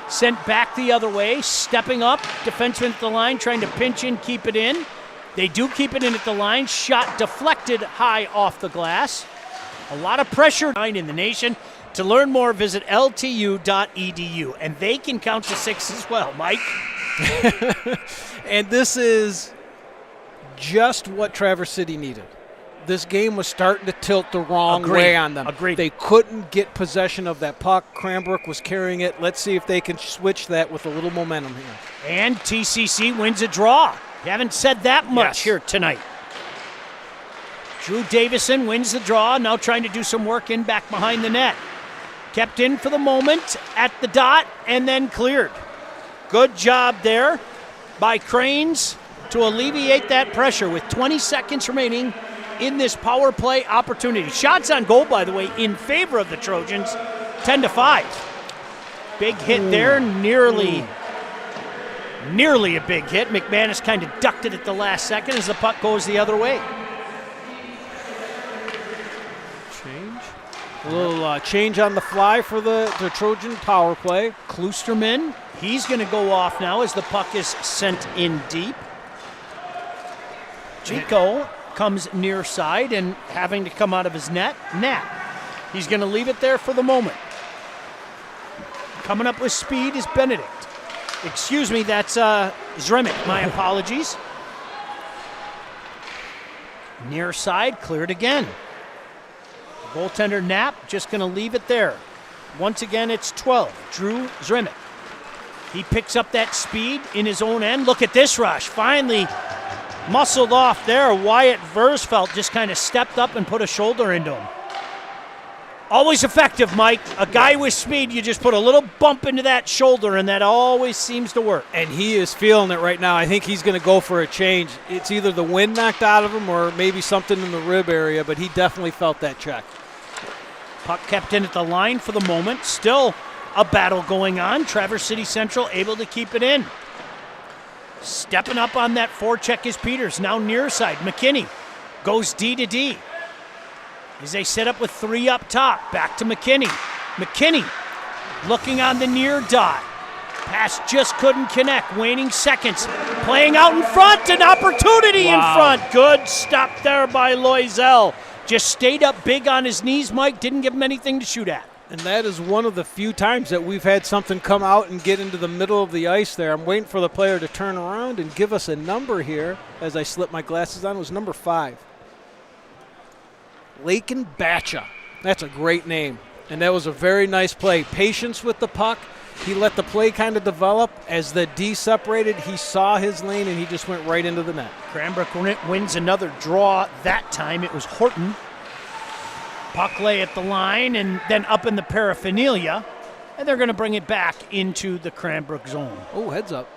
S2: Sent back the other way, stepping up. Defenseman at the line, trying to pinch in, keep it in. They do keep it in at the line. Shot deflected high off the glass. A lot of pressure in the nation. To learn more, visit ltu.edu. And they can count to 6 as well, Mike.
S7: And this is just what Traverse City needed. This game was starting to tilt the wrong way on them.
S2: Agreed.
S7: They couldn't get possession of that puck. Cranbrook was carrying it. Let's see if they can switch that with a little momentum here.
S2: And TCC wins a draw. You haven't said that much here tonight. Drew Davison wins the draw, now trying to do some work in back behind the net. Kept in for the moment at the dot and then cleared. Good job there by Cranes to alleviate that pressure with 20 seconds remaining in this power play opportunity. Shots on goal, by the way, in favor of the Trojans, 10-5. Big hit there, nearly a big hit. McManus kind of ducked it at the last second as the puck goes the other way.
S7: A little change on the fly for the Trojan power play.
S2: Kloosterman, he's going to go off now as the puck is sent in deep. Chico comes near side and having to come out of his net. He's going to leave it there for the moment. Coming up with speed is Benedict. Excuse me, that's Zremic. My apologies. Near side, cleared again. Goaltender Knapp just going to leave it there. Once again, it's 12. Drew Zremic. He picks up that speed in his own end. Look at this rush. Finally muscled off there. Wyatt Versfeld just kind of stepped up and put a shoulder into him. Always effective, Mike. A guy with speed, you just put a little bump into that shoulder, and that always seems to work.
S7: And he is feeling it right now. I think he's going to go for a change. It's either the wind knocked out of him or maybe something in the rib area, but he definitely felt that check.
S2: Puck kept in at the line for the moment. Still a battle going on. Traverse City Central able to keep it in. Stepping up on that forecheck is Peters. Now near side. McKinney goes D to D. As they set up with 3 up top. Back to McKinney. McKinney looking on the near dot. Pass just couldn't connect. Waning seconds. Playing out in front. An opportunity in front. Good stop there by Loisel. Just stayed up big on his knees, Mike. Didn't give him anything to shoot at.
S7: And that is one of the few times that we've had something come out and get into the middle of the ice there. I'm waiting for the player to turn around and give us a number here as I slip my glasses on. It was number 5. Lakin Bacha. That's a great name. And that was a very nice play. Patience with the puck. He let the play kind of develop. As the D separated, he saw his lane, and he just went right into the net.
S2: Cranbrook wins another draw. That time it was Horton. Puck lay at the line and then up in the paraphernalia. And they're going to bring it back into the Cranbrook zone.
S7: Oh, heads up.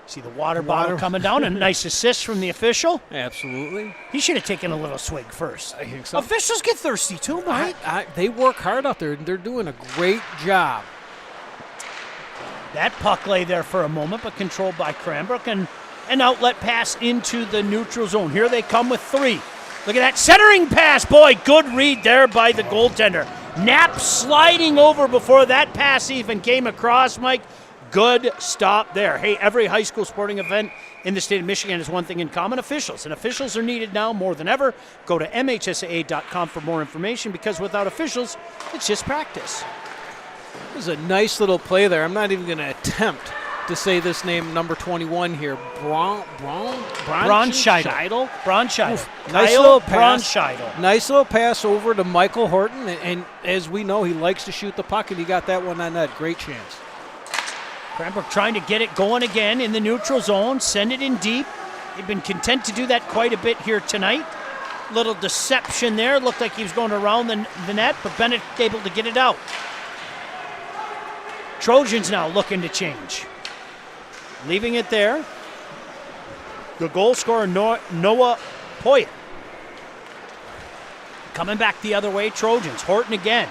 S2: See the water bottle coming down. A nice assist from the official.
S7: Absolutely.
S2: He should have taken a little swig first.
S7: I think so.
S2: Officials get thirsty too, Mike.
S7: They work hard out there. They're doing a great job.
S2: That puck lay there for a moment, but controlled by Cranbrook, and an outlet pass into the neutral zone. Here they come with 3. Look at that centering pass. Boy, good read there by the goaltender. Knapp sliding over before that pass even came across, Mike. Good stop there. Hey, every high school sporting event in the state of Michigan has one thing in common: officials. And officials are needed now more than ever. Go to MHSAA.com for more information, because without officials, it's just practice.
S7: It was a nice little play there. I'm not even going to attempt to say this name, number 21 here.
S2: Bronscheidel.
S7: Nice little pass.
S2: Bronscheidel.
S7: Nice little pass over to Michael Horton. And as we know, he likes to shoot the puck, and he got that one on net. Great chance.
S2: Cranbrook trying to get it going again in the neutral zone, send it in deep. They've been content to do that quite a bit here tonight. Little deception there. Looked like he was going around the net, but Bennett able to get it out. Trojans now looking to change. Leaving it there. The goal scorer, Noah Poyet. Coming back the other way, Trojans. Horton again.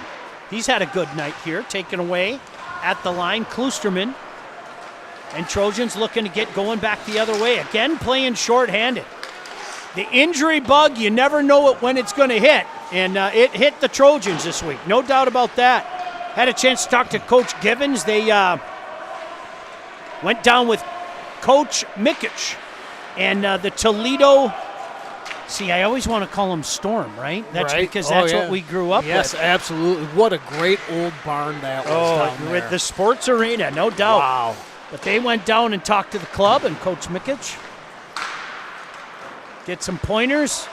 S2: He's had a good night here. Taken away at the line, Klusterman. And Trojans looking to get going back the other way. Again, playing shorthanded. The injury bug, you never know when it's going to hit. And it hit the Trojans this week. No doubt about that. Had a chance to talk to Coach Givens. They went down with Coach MIHL and the Toledo. See, I always want to call them Storm, right? That's right. Because that's what we grew up with.
S7: Yes, absolutely. What a great old barn that was down there.
S2: With the sports arena, no doubt.
S7: Wow.
S2: But they went down and talked to the club and Coach MIHL. Get some pointers.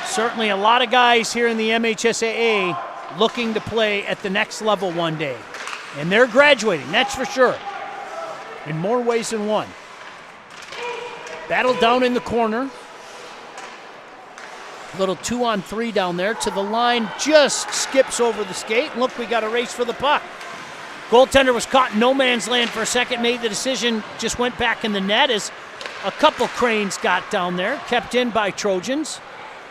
S2: Certainly a lot of guys here in the MHSAA looking to play at the next level one day. And they're graduating, that's for sure. In more ways than one. Battle down in the corner. Little 2-on-3 down there to the line. Just skips over the skate. Look, we got a race for the puck. Goaltender was caught in no man's land for a second. Made the decision, just went back in the net as a couple Cranes got down there. Kept in by Trojans.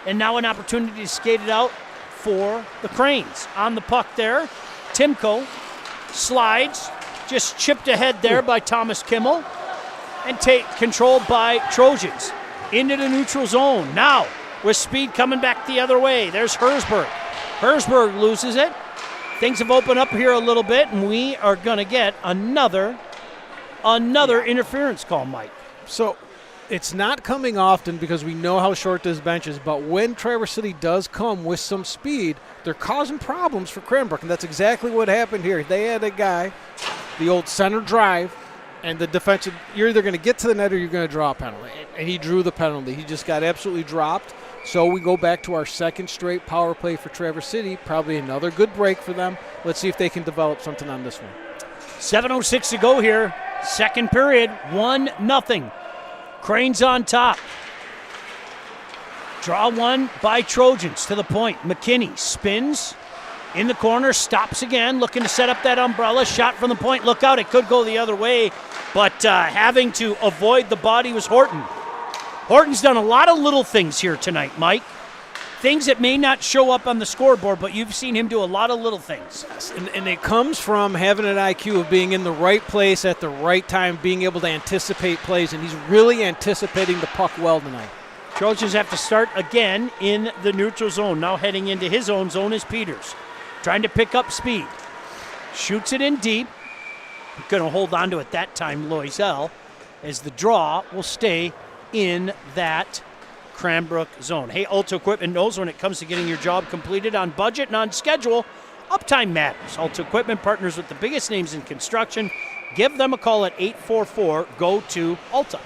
S2: And now an opportunity to skate it out for the Cranes. On the puck there, Timko slides, just chipped ahead there by Thomas Kimmel, and controlled by Trojans. Into the neutral zone. Now, with speed coming back the other way, there's Herzberg. Herzberg loses it. Things have opened up here a little bit, and we are going to get another interference call, Mike.
S7: So it's not coming often because we know how short this bench is, but when Traverse City does come with some speed, they're causing problems for Cranbrook, and that's exactly what happened here. They had a guy, the old center drive, and the defensive, you're either going to get to the net or you're going to draw a penalty, and he drew the penalty. He just got absolutely dropped. So we go back to our second straight power play for Traverse City, probably another good break for them. Let's see if they can develop something on this one.
S2: 7:06 to go here, second period, 1-0. Cranes on top. Draw one by Trojans to the point. McKinney spins in the corner, stops again, looking to set up that umbrella. Shot from the point, look out, it could go the other way, but having to avoid the body was Horton. Horton's done a lot of little things here tonight, Mike. Things that may not show up on the scoreboard, but you've seen him do a lot of little things.
S7: And it comes from having an IQ of being in the right place at the right time, being able to anticipate plays, and he's really anticipating the puck well tonight.
S2: Trojans have to start again in the neutral zone. Now heading into his own zone is Peters. Trying to pick up speed. Shoots it in deep. Going to hold on to it that time, Loisel, as the draw will stay in that Cranbrook zone. Hey, Alta Equipment knows when it comes to getting your job completed on budget and on schedule, uptime matters. Alta Equipment partners with the biggest names in construction. Give them a call at 844-GO-TO-ALTA.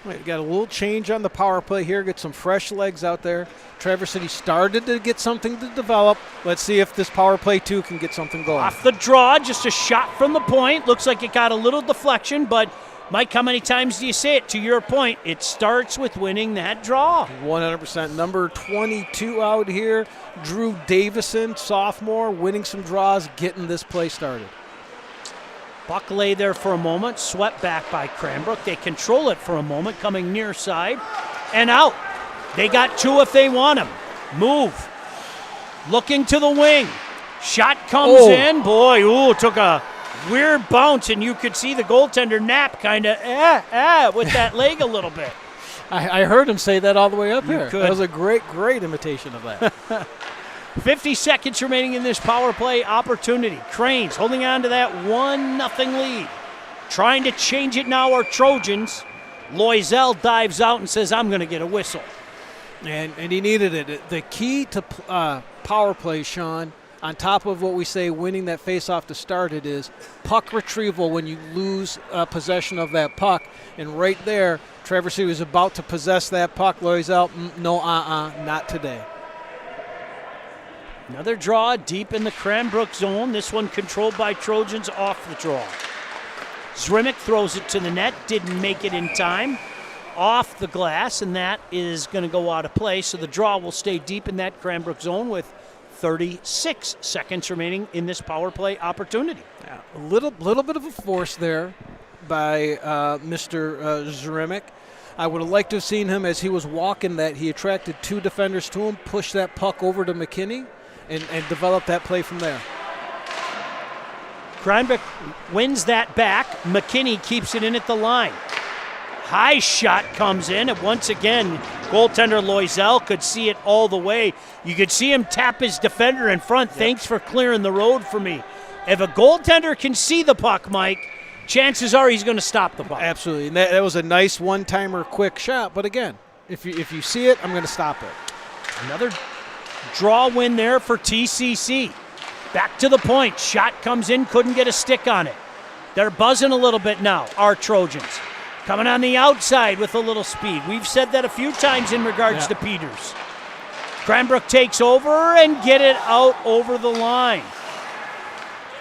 S7: Right, got a little change on the power play here. Get some fresh legs out there. Traverse City started to get something to develop. Let's see if this power play, too, can get something going.
S2: Off the draw, just a shot from the point. Looks like it got a little deflection, but Mike, how many times do you say it? To your point, it starts with winning that draw.
S7: 100%. Number 22 out here, Drew Davison, sophomore, winning some draws, getting this play started.
S2: Buck lay there for a moment, swept back by Cranbrook. They control it for a moment, coming near side and out. They got two if they want him. Move. Looking to the wing. Shot comes in. Boy, took a weird bounce, and you could see the goaltender nap kind of with that leg a little bit.
S7: I heard him say that all the way up here.
S2: Could.
S7: That was a great imitation of that.
S2: 50 seconds remaining in this power play opportunity. Cranes holding on to that 1-0 lead. Trying to change it now are Trojans. Loisel dives out and says, I'm going to get a whistle.
S7: And he needed it. The key to power play, Sean, on top of what we say winning that face-off to start it, is puck retrieval when you lose possession of that puck. And right there, Trevor City was about to possess that puck. Loisel, no, not today.
S2: Another draw deep in the Cranbrook zone. This one controlled by Trojans off the draw. Zrimic throws it to the net, didn't make it in time. Off the glass, and that is going to go out of play. So the draw will stay deep in that Cranbrook zone with 36 seconds remaining in this power play opportunity.
S7: Yeah, a little bit of a force there by Mr. Zrimic. I would have liked to have seen him as he was walking that. He attracted 2 defenders to him, pushed that puck over to McKinney, and developed that play from there.
S2: Cranbrook wins that back. McKinney keeps it in at the line. High shot comes in, and once again, goaltender Loisel could see it all the way. You could see him tap his defender in front. Yep. Thanks for clearing the road for me. If a goaltender can see the puck, Mike, chances are he's going to stop the puck.
S7: Absolutely. And that was a nice one-timer quick shot. But again, if you see it, I'm going to stop it.
S2: Another draw win there for TCC. Back to the point. Shot comes in, couldn't get a stick on it. They're buzzing a little bit now, our Trojans. Coming on the outside with a little speed. We've said that a few times in regards to Peters. Cranbrook takes over and get it out over the line.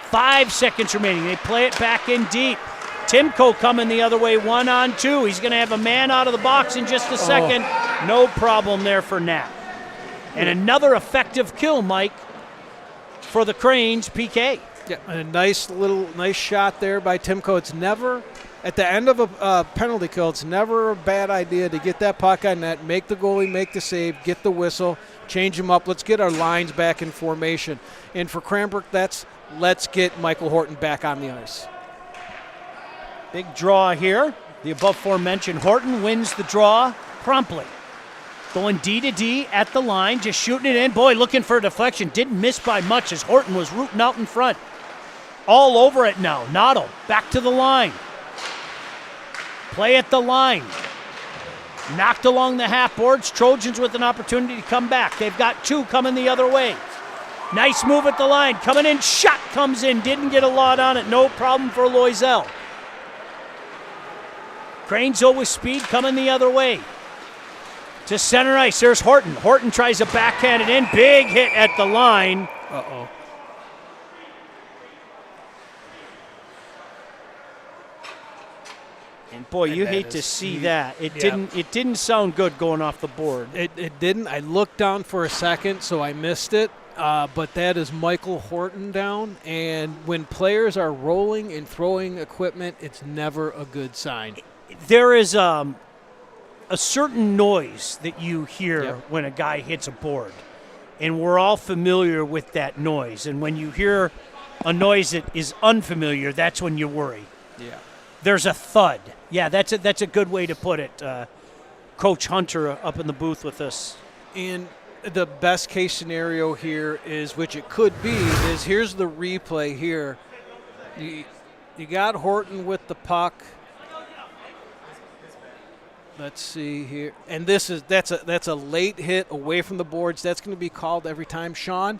S2: 5 seconds remaining. They play it back in deep. Timko coming the other way, 1-on-2. He's going to have a man out of the box in just a second. No problem there for Knapp. And another effective kill, Mike, for the Cranes, PK.
S7: Yeah, a nice shot there by Timko. It's never, at the end of a penalty kill, it's never a bad idea to get that puck on net, make the goalie make the save, get the whistle, change them up. Let's get our lines back in formation. And for Cranbrook, that's let's get Michael Horton back on the ice.
S2: Big draw here. The above aforementioned Horton wins the draw promptly. Going D to D at the line, just shooting it in. Boy, looking for a deflection. Didn't miss by much as Horton was rooting out in front. All over it now. Noddle back to the line. Play at the line. Knocked along the half boards. Trojans with an opportunity to come back. They've got 2 coming the other way. Nice move at the line. Coming in. Shot comes in. Didn't get a lot on it. No problem for Loisel. Cranes with speed coming the other way. To center ice, there's Horton. Horton tries to backhand it in. Big hit at the line.
S7: Uh-oh.
S2: And boy, you hate to see that. It didn't sound good going off the board.
S7: It didn't. I looked down for a second, so I missed it. But that is Michael Horton down. And when players are rolling and throwing equipment, it's never a good sign.
S2: There is a certain noise that you hear when a guy hits a board. And we're all familiar with that noise. And when you hear a noise that is unfamiliar, that's when you worry.
S7: Yeah.
S2: There's a thud. Yeah, that's a good way to put it. Coach Hunter up in the booth with us.
S7: And the best case scenario here is, which it could be, is here's the replay here. You got Horton with the puck. Let's see here. And that's a late hit away from the boards. That's going to be called every time. Sean,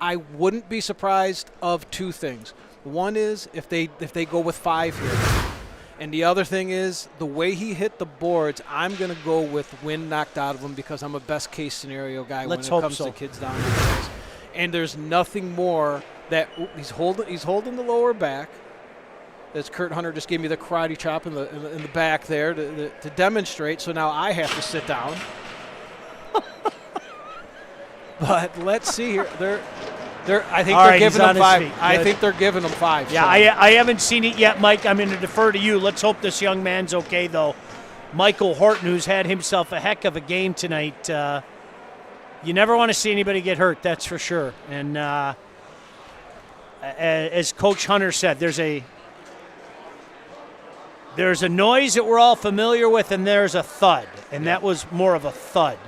S7: I wouldn't be surprised of 2 things. One is if they go with 5 here. And the other thing is the way he hit the boards, I'm going to go with wind knocked out of him because I'm a best case scenario guy when it comes to kids down on the ice. And there's nothing more that he's holding the lower back. As Kurt Hunter just gave me the karate chop in the back there to demonstrate. So now I have to sit down. But let's see here. I think they're giving them 5. I think they're giving them 5.
S2: Yeah, so. I haven't seen it yet, Mike. I'm going to defer to you. Let's hope this young man's okay, though. Michael Horton, who's had himself a heck of a game tonight. You never want to see anybody get hurt, that's for sure. And as Coach Hunter said, there's a noise that we're all familiar with, and there's a thud. And that was more of a thud.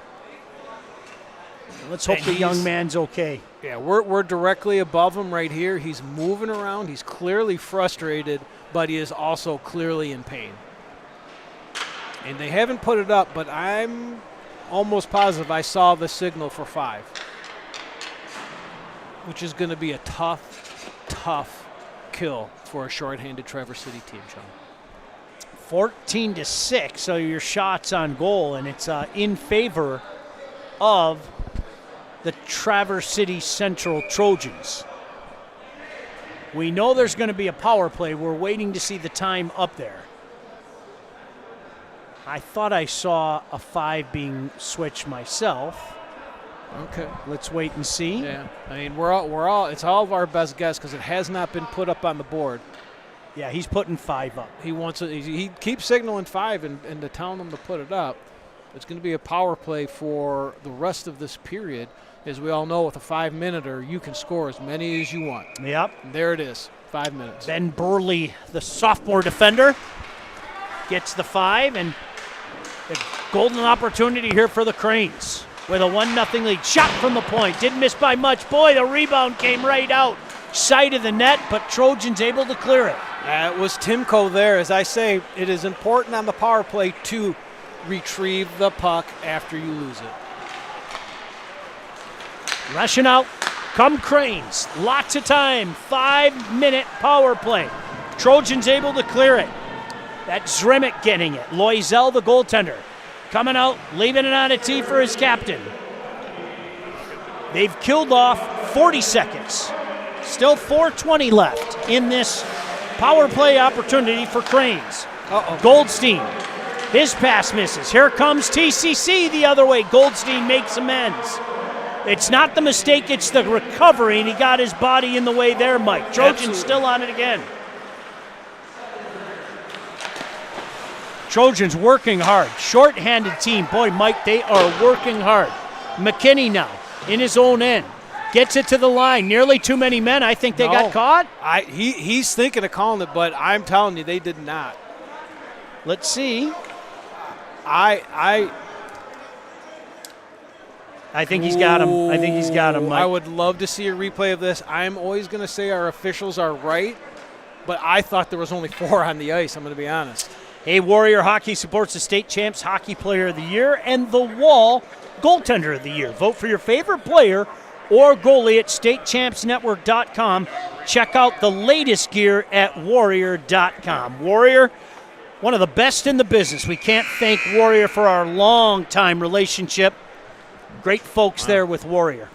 S2: Let's hope the young man's okay.
S7: Yeah, we're directly above him right here. He's moving around. He's clearly frustrated, but he is also clearly in pain. And they haven't put it up, but I'm almost positive I saw the signal for 5, which is going to be a tough kill for a shorthanded Traverse City team, Sean.
S2: 14-6, so your shots on goal, and it's in favor of the Traverse City Central Trojans. We know there's going to be a power play. We're waiting to see the time up there. I thought I saw a 5 being switched myself.
S7: Okay.
S2: Let's wait and see.
S7: Yeah, I mean, we're all it's all of our best guess because it has not been put up on the board.
S2: Yeah, he's putting 5 up.
S7: He keeps signaling 5 and to telling them to put it up. It's going to be a power play for the rest of this period. As we all know, with a 5-minute, you can score as many as you want.
S2: Yep.
S7: And there it is, 5 minutes.
S2: Ben Burley, the sophomore defender, gets the 5, and a golden opportunity here for the Cranes with a 1-0 lead. Shot from the point, didn't miss by much. Boy, the rebound came right out. Side of the net, but Trojans able to clear it.
S7: It was Timko there. As I say, it is important on the power play to retrieve the puck after you lose it.
S2: Rushing out, come Cranes. Lots of time, 5-minute power play. Trojans able to clear it. That's Zremick getting it. Loisel, the goaltender, coming out, leaving it on a tee for his captain. They've killed off 40 seconds. Still 4:20 left in this power play opportunity for Cranes. Goldstein, his pass misses. Here comes TCC the other way. Goldstein makes amends. It's not the mistake, it's the recovery, and he got his body in the way there, Mike. Trojans still on it again. Trojans working hard. Short-handed team. Boy, Mike, they are working hard. McKinney now in his own end. Gets it to the line. Nearly too many men. I think they got caught.
S7: He's thinking of calling it, but I'm telling you, they did not.
S2: Let's see.
S7: I
S2: think he's got him. I think he's got him, Mike.
S7: I would love to see a replay of this. I'm always going to say our officials are right, but I thought there was only 4 on the ice, I'm going to be honest.
S2: Hey, Warrior Hockey supports the State Champs Hockey Player of the Year and the Wall Goaltender of the Year. Vote for your favorite player or goalie at statechampsnetwork.com. Check out the latest gear at warrior.com. Warrior, one of the best in the business. We can't thank Warrior for our long-time relationship. Great folks there with Warrior.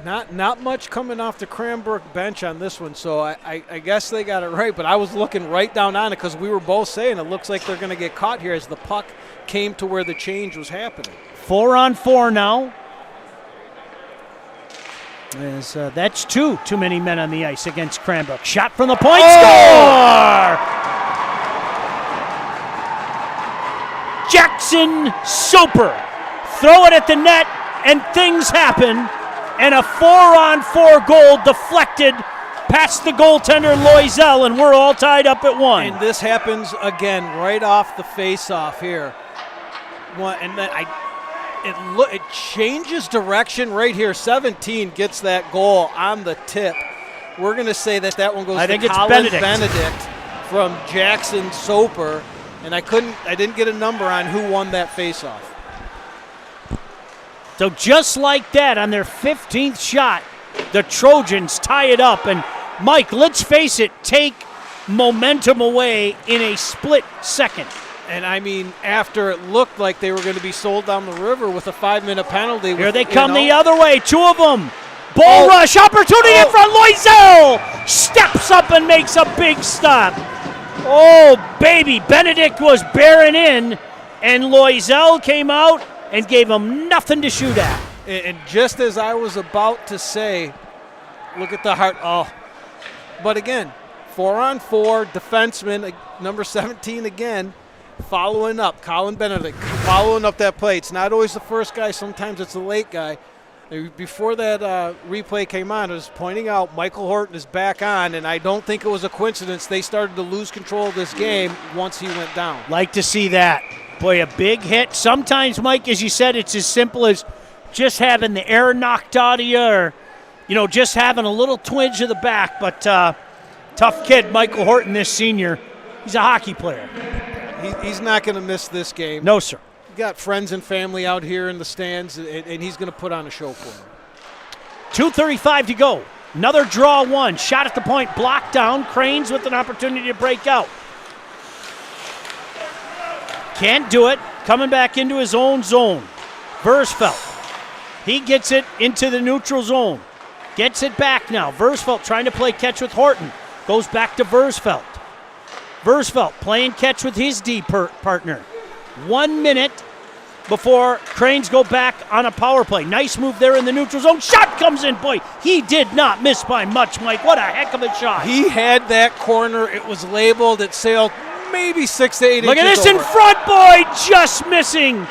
S7: Not much coming off the Cranbrook bench on this one, so I guess they got it right, but I was looking right down on it because we were both saying it looks like they're going to get caught here as the puck came to where the change was happening. 4-on-4 now.
S2: That's too many men on the ice against Cranbrook. Shot from the point, score! Jackson Soper. Throw it at the net, and things happen. And a 4-on-4 goal deflected past the goaltender Loisel, and we're all tied up at 1.
S7: And this happens again right off the face-off here. And then it changes direction right here. 17 gets that goal on the tip. We're going to say that one goes to Colin Benedict from Jackson Soper, and I didn't get a number on who won that face-off.
S2: So just like that, on their 15th shot, the Trojans tie it up. And Mike, let's face it, take momentum away in a split second.
S7: And I mean, after it looked like they were going to be sold down the river with a 5-minute penalty.
S2: Here they come the other way, 2 of them. Ball rush, opportunity in front. Loisel steps up and makes a big stop. Oh, baby, Benedict was bearing in, and Loisel came out and gave him nothing to shoot at.
S7: And just as I was about to say, look at the heart. Oh, but again, 4-on-4, defenseman, number 17 again, following up. Colin Benedict following up that play. It's not always the first guy. Sometimes it's the late guy. Before that replay came on, I was pointing out Michael Horton is back on, and I don't think it was a coincidence. They started to lose control of this game once he went down.
S2: Like to see that. Boy, a big hit. Sometimes, Mike, as you said, it's as simple as just having the air knocked out of you or just having a little twinge of the back, but tough kid, Michael Horton, this senior. He's a hockey player.
S7: He's not going to miss this game.
S2: No, sir.
S7: Got friends and family out here in the stands, and he's going to put on a show for them.
S2: 2:35 to go. Another draw one. Shot at the point, blocked down. Cranes with an opportunity to break out. Can't do it. Coming back into his own zone. Versfeld. He gets it into the neutral zone. Gets it back now. Versfeld trying to play catch with Horton. Goes back to Versfeld. Versfeld playing catch with his D partner. 1 minute before Cranes go back on a power play. Nice move there in the neutral zone. Shot comes in. Boy, he did not miss by much, Mike. What a heck of a shot.
S7: He had that corner. It was labeled. It sailed maybe 6 to 8 inches.
S2: Look at this
S7: over.
S2: in front, boy. Just missing.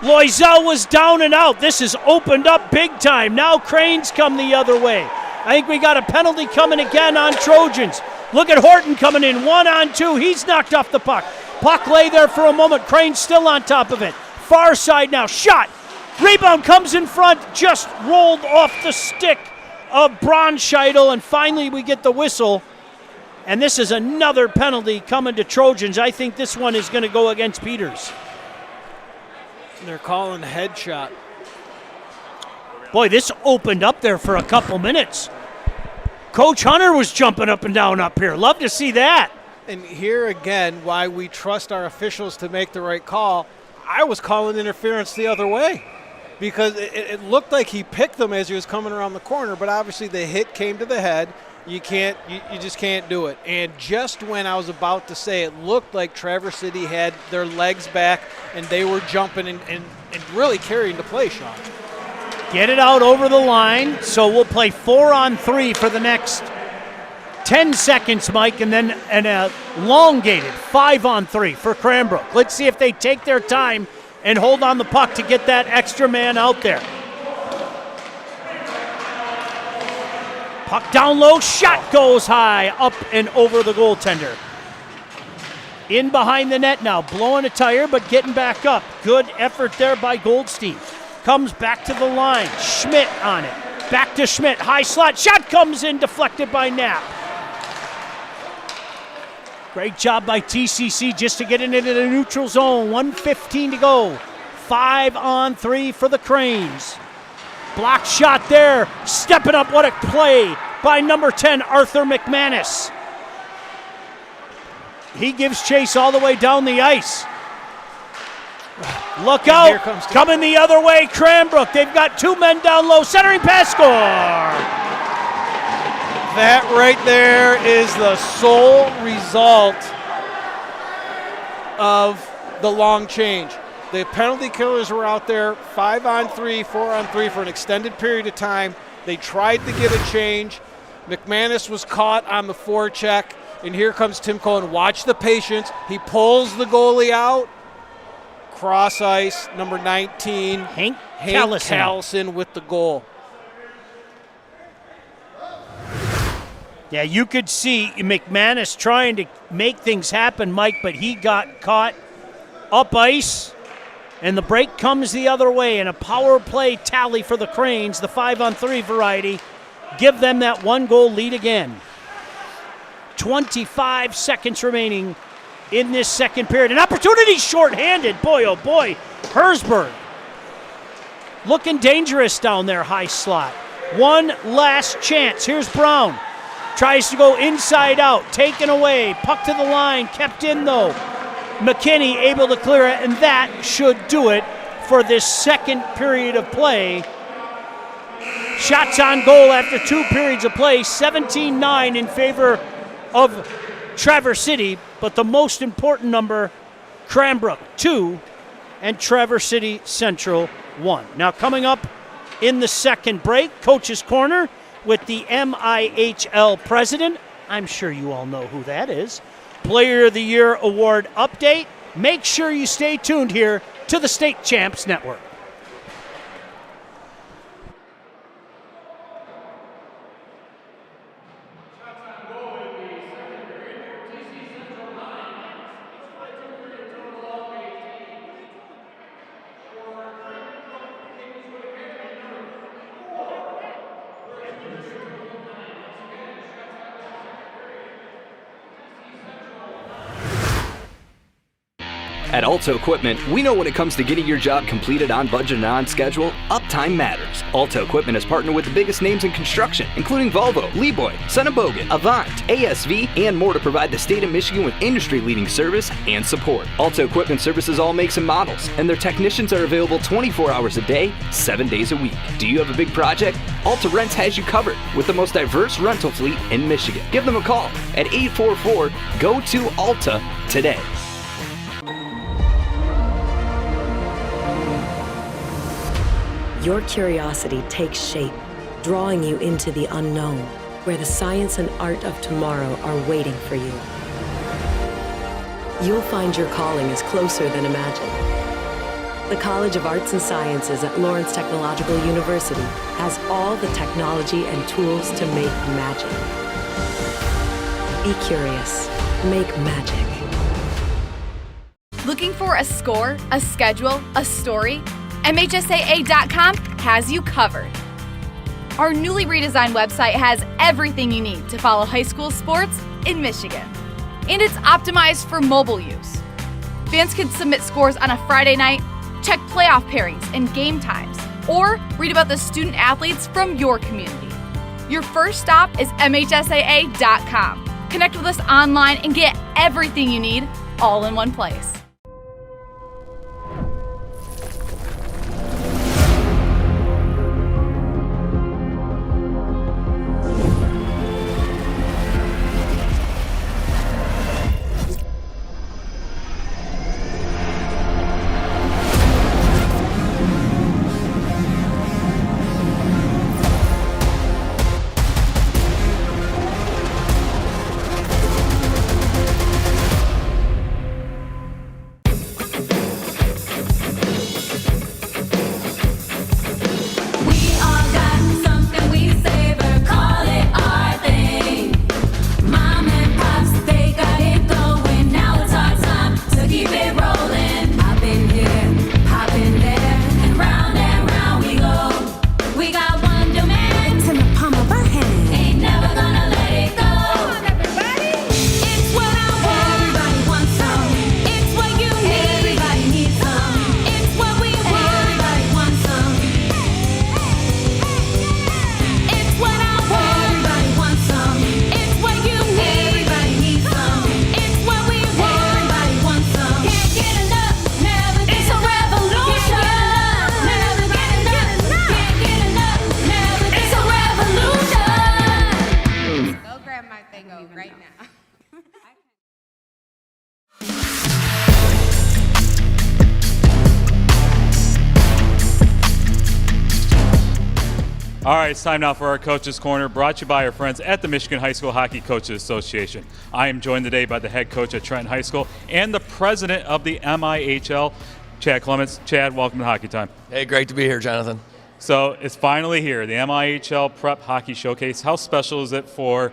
S2: Loisel was down and out. This is opened up big time. Now Cranes come the other way. I think we got a penalty coming again on Trojans. Look at Horton coming in 1-on-2. He's knocked off the puck. Puck lay there for a moment. Crane's still on top of it. Far side now. Shot. Rebound comes in front. Just rolled off the stick of Braunscheidel. And finally we get the whistle. And this is another penalty coming to Trojans. I think this one is going to go against Peters.
S7: They're calling headshot.
S2: Boy, this opened up there for a couple minutes. Coach Hunter was jumping up and down up here. Love to see that.
S7: And here again, why we trust our officials to make the right call. I was calling interference the other way because it looked like he picked them as he was coming around the corner, but obviously the hit came to the head. You just can't do it. And just when I was about to say it looked like Traverse City had their legs back and they were jumping and really carrying the play, Sean.
S2: Get it out over the line. So we'll play 4-on-3 for the next 10 seconds, Mike, and then an elongated 5-on-3 for Cranbrook. Let's see if they take their time and hold on the puck to get that extra man out there. Puck down low, shot goes high, up and over the goaltender. In behind the net now, blowing a tire, but getting back up. Good effort there by Goldstein. Comes back to the line, Schmidt on it. Back to Schmidt, high slot, shot comes in, deflected by Knapp. Great job by TCC just to get it into the neutral zone. 1:15 to go. 5-on-3 for the Cranes. Block shot there. Stepping up, what a play by number 10, Arthur McManus. He gives chase all the way down the ice. Look out. Coming the other way, Cranbrook. They've got two men down low. Centering pass, score.
S7: That right there is the sole result of the long change. The penalty killers were out there 5-on-3, 4-on-3 for an extended period of time. They tried to get a change. McManus was caught on the forecheck, and here comes Tim Cohen. Watch the patience. He pulls the goalie out. Cross ice, number 19,
S2: Hank
S7: Callison with the goal.
S2: Yeah, you could see McManus trying to make things happen, Mike, but he got caught up ice, and the break comes the other way, and a power play tally for the Cranes, the 5-on-3 variety. Give them that 1-goal lead again. 25 seconds remaining in this second period. An opportunity shorthanded. Boy, oh boy. Herzberg looking dangerous down there, high slot. One last chance. Here's Brown. Tries to go inside out. Taken away. Puck to the line. Kept in though. McKinney able to clear it, and that should do it for this second period of play. Shots on goal after 2 periods of play. 17-9 in favor of Traverse City, but the most important number, Cranbrook 2 and Traverse City Central 1. Now coming up in the second break, Coach's Corner with the MIHL president. I'm sure you all know who that is. Player of the Year award update. Make sure you stay tuned here to the State Champs Network.
S4: At Alto Equipment, we know when it comes to getting your job completed on budget and on schedule, uptime matters. Alto Equipment has partnered with the biggest names in construction, including Volvo, Lieboy, Bogan, Avant, ASV, and more to provide the state of Michigan with industry-leading service and support. Alto Equipment services all makes and models, and their technicians are available 24 hours a day, 7 days a week. Do you have a big project? Alta Rents has you covered with the most diverse rental fleet in Michigan. Give them a call at 844-GO-TO-ALTA today.
S5: Your curiosity takes shape, drawing you into the unknown, where the science and art of tomorrow are waiting for you. You'll find your calling is closer than imagined. The College of Arts and Sciences at Lawrence Technological University has all the technology and tools to make magic. Be curious. Make magic.
S6: Looking for a score, a schedule, a story? MHSAA.com has you covered. Our newly redesigned website has everything you need to follow high school sports in Michigan. And it's optimized for mobile use. Fans can submit scores on a Friday night, check playoff pairings and game times, or read about the student athletes from your community. Your first stop is MHSAA.com. Connect with us online and get everything you need all in one place.
S8: All right, it's time now for our Coaches Corner, brought to you by our friends at the Michigan High School Hockey Coaches Association. I am joined today by the head coach at Trenton High School and the president of the MIHL, Chad Clements. Chad, welcome to Hockey Time.
S9: Hey, great to be here, Jonathan.
S8: So it's finally here, the MIHL Prep Hockey Showcase. How special is it for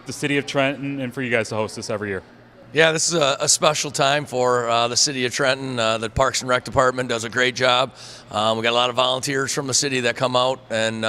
S8: the city of Trenton and for you guys to host this every year?
S9: Yeah, this is a special time for the city of Trenton. The Parks and Rec Department does a great job. We got a lot of volunteers from the city that come out and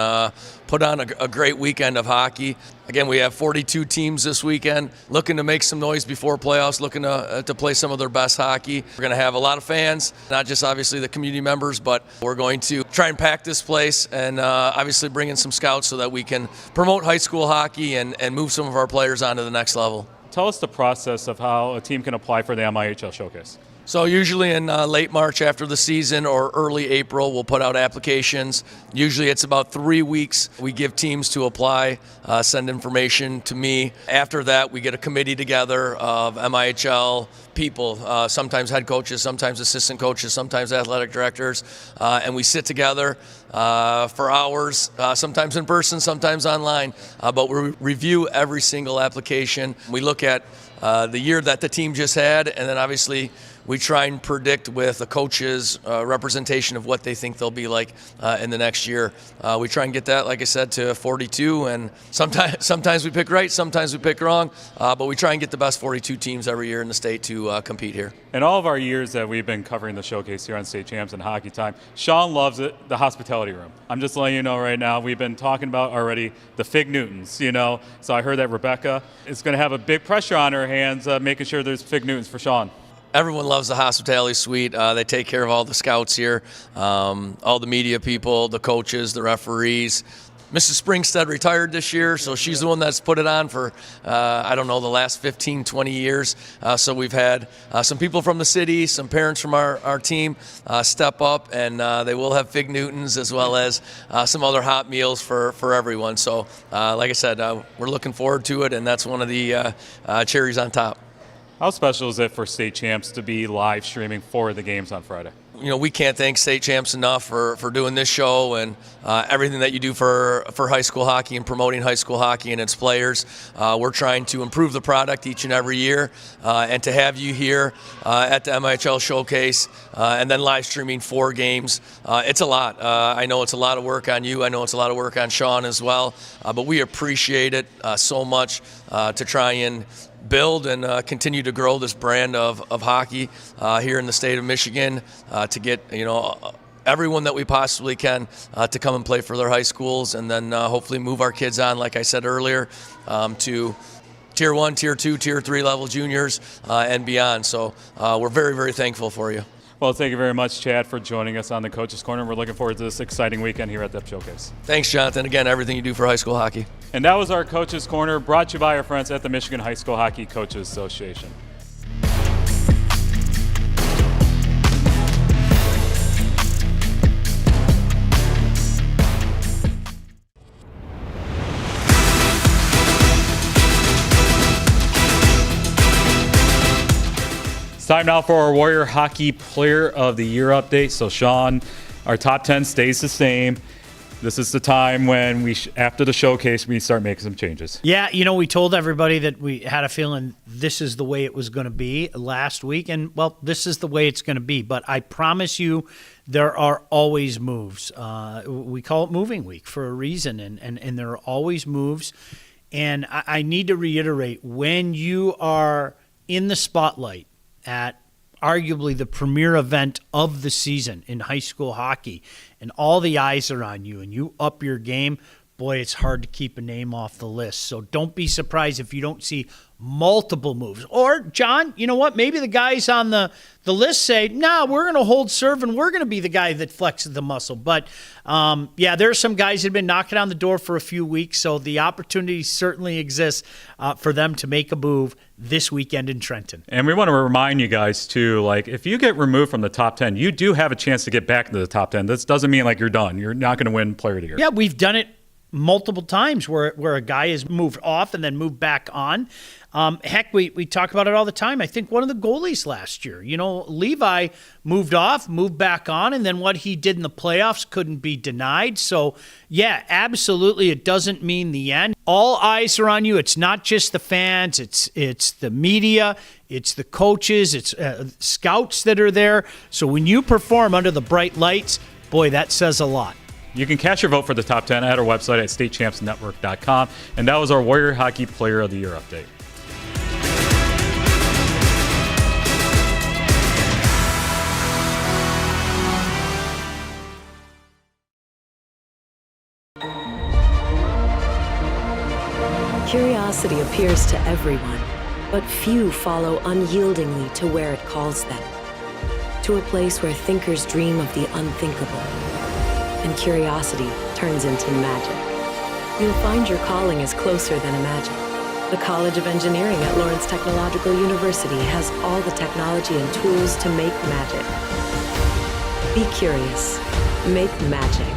S9: put on a great weekend of hockey. Again, we have 42 teams this weekend looking to make some noise before playoffs, looking to play some of their best hockey. We're going to have a lot of fans, not just obviously the community members, but we're going to try and pack this place and obviously bring in some scouts so that we can promote high school hockey and move some of our players on to the next level.
S8: Tell us the process of how a team can apply for the MIHL Showcase.
S9: So usually in late March after the season or early April, we'll put out applications. Usually it's about 3 weeks. We give teams to apply, send information to me. After that, we get a committee together of MIHL people, sometimes head coaches, sometimes assistant coaches, sometimes athletic directors, and we sit together for hours, sometimes in person, sometimes online, but we review every single application. We look at the year that the team just had, and then obviously we try and predict with a coach's representation of what they think they'll be like in the next year. We try and get that, like I said, to 42, and sometimes we pick right, sometimes we pick wrong, but we try and get the best 42 teams every year in the state to compete here.
S8: In all of our years that we've been covering the showcase here on State Champs and Hockey Time, Sean loves it, the hospitality room. I'm just letting you know right now, we've been talking about already the Fig Newtons, you know. So I heard that Rebecca is going to have a big pressure on her hands making sure there's Fig Newtons for Sean.
S9: Everyone loves the hospitality suite. They take care of all the scouts here, all the media people, the coaches, the referees. Mrs. Springstead retired this year, so she's the one that's put it on for, the last 15, 20 years. So we've had some people from the city, some parents from our team step up, and they will have Fig Newtons as well as some other hot meals for everyone. So like I said, we're looking forward to it, and that's one of the cherries on top.
S8: How special is it for State Champs to be live streaming for the games on Friday?
S9: We can't thank State Champs enough for doing this show and everything that you do for high school hockey and promoting high school hockey and its players. We're trying to improve the product each and every year, and to have you here at the MIHL Showcase and then live streaming 4 games, it's a lot. I know it's a lot of work on you. I know it's a lot of work on Sean as well, but we appreciate it so much to try and build and continue to grow this brand of hockey here in the state of Michigan, to get everyone that we possibly can to come and play for their high schools, and then hopefully move our kids on, like I said earlier, to Tier 1, Tier 2, Tier 3 level juniors and beyond. So we're very, very thankful for you.
S8: Well, thank you very much, Chad, for joining us on the Coach's Corner. We're looking forward to this exciting weekend here at the Showcase.
S9: Thanks, Jonathan. Again, everything you do for high school hockey.
S8: And that was our Coach's Corner, brought to you by our friends at the Michigan High School Hockey Coaches Association. It's time now for our Warrior Hockey Player of the Year update. So, Sean, our top 10 stays the same. This is the time when after the showcase, we start making some changes.
S2: Yeah, we told everybody that we had a feeling this is the way it was going to be last week. And, well, this is the way it's going to be. But I promise you there are always moves. We call it moving week for a reason. And there are always moves. And I need to reiterate, when you are in the spotlight at arguably the premier event of the season in high school hockey, and all the eyes are on you and you up your game, boy, it's hard to keep a name off the list. So don't be surprised if you don't see multiple moves. Or, John, you know what? Maybe the guys on the list say, nah, we're going to hold serve and we're going to be the guy that flexes the muscle. But, there are some guys that have been knocking on the door for a few weeks, so the opportunity certainly exists for them to make a move this weekend in Trenton.
S8: And we want to remind you guys, too, if you get removed from the top 10, you do have a chance to get back into the top 10. This doesn't mean you're done. You're not going to win Player of the Year.
S2: Yeah, we've done it multiple times where a guy is moved off and then moved back on. Heck, we talk about it all the time. I think one of the goalies last year, Levi moved off, moved back on, and then what he did in the playoffs couldn't be denied. So, yeah, absolutely, it doesn't mean the end. All eyes are on you. It's not just the fans. It's the media. It's the coaches. It's scouts that are there. So when you perform under the bright lights, boy, that says a lot.
S8: You can cast your vote for the top 10 at our website at statechampsnetwork.com. And that was our Warrior Hockey Player of the Year update.
S5: Curiosity appears to everyone, but few follow unyieldingly to where it calls them. To a place where thinkers dream of the unthinkable, and curiosity turns into magic. You'll find your calling is closer than imagined. The College of Engineering at Lawrence Technological University has all the technology and tools to make magic. Be curious. Make magic.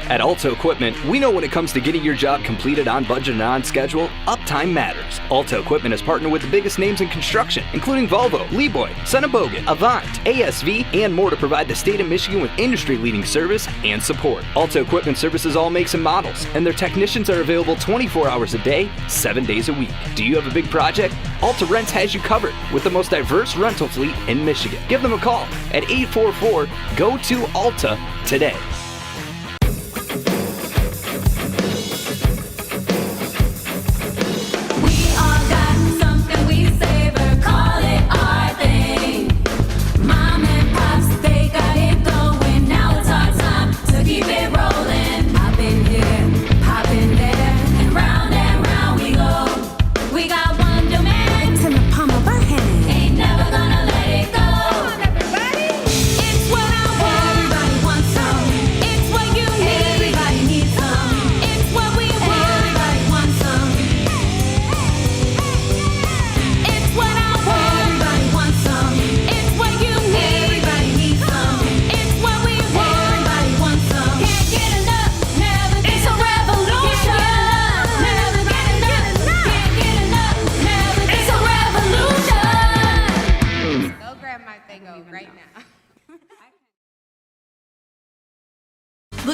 S4: At Alto Equipment, we know when it comes to getting your job completed on budget and on schedule, uptime matters. Alto Equipment has partnered with the biggest names in construction, including Volvo, Leeboy, Bogan, Avant, ASV, and more to provide the state of Michigan with industry-leading service and support. Alto Equipment services all makes and models, and their technicians are available 24 hours a day, 7 days a week. Do you have a big project? Alta Rents has you covered with the most diverse rental fleet in Michigan. Give them a call at 844-GO-TO-ALTA today.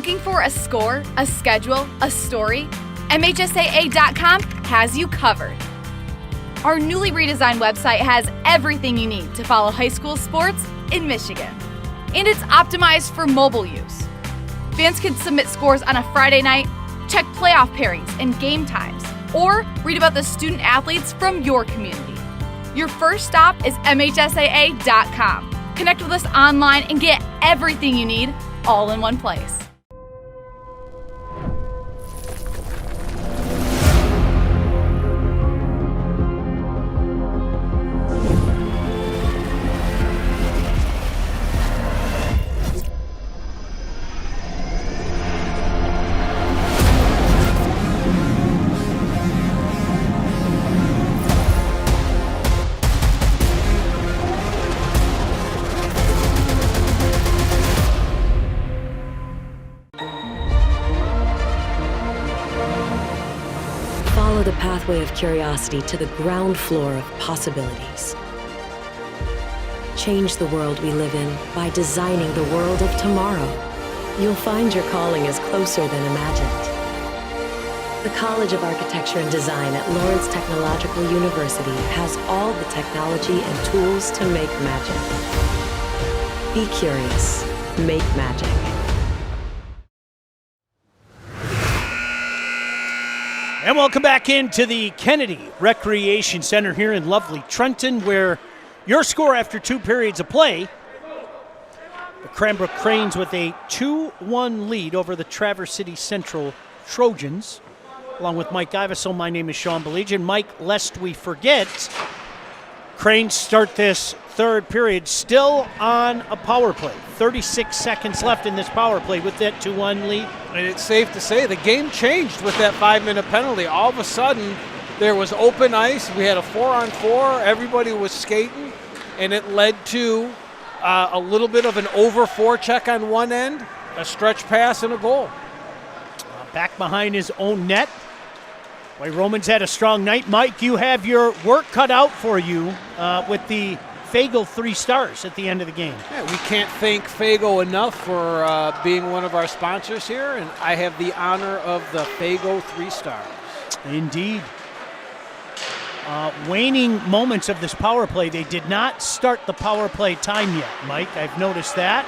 S6: Looking for a score, a schedule, a story? MHSAA.com has you covered. Our newly redesigned website has everything you need to follow high school sports in Michigan. And it's optimized for mobile use. Fans can submit scores on a Friday night, check playoff pairings and game times, or read about the student athletes from your community. Your first stop is MHSAA.com. Connect with us online and get everything you need all in one place.
S5: Follow the pathway of curiosity to the ground floor of possibilities. Change the world we live in by designing the world of tomorrow. You'll find your calling is closer than imagined. The College of Architecture and Design at Lawrence Technological University has all the technology and tools to make magic. Be curious. Make magic.
S2: And welcome back into the Kennedy Recreation Center here in lovely Trenton, where your score after 2 periods of play, the Cranbrook Cranes with a 2-1 lead over the Traverse City Central Trojans. Along with Mike Iveso, my name is Sean Belegian. Mike, lest we forget, Cranes start this third period still on a power play. 36 seconds left in this power play with that 2-1 lead.
S7: And it's safe to say the game changed with that 5-minute penalty. All of a sudden, there was open ice. We had a 4-on-4. Everybody was skating, and it led to a little bit of an over-forecheck on one end, a stretch pass, and a goal.
S2: Back behind his own net. Boy, Roman's had a strong night. Mike, you have your work cut out for you with the Fago 3 stars at the end of the game.
S7: Yeah, we can't thank Fago enough for being one of our sponsors here, and I have the honor of the Fago 3 stars.
S2: Indeed. Waning moments of this power play. They did not start the power play time yet, Mike. I've noticed that.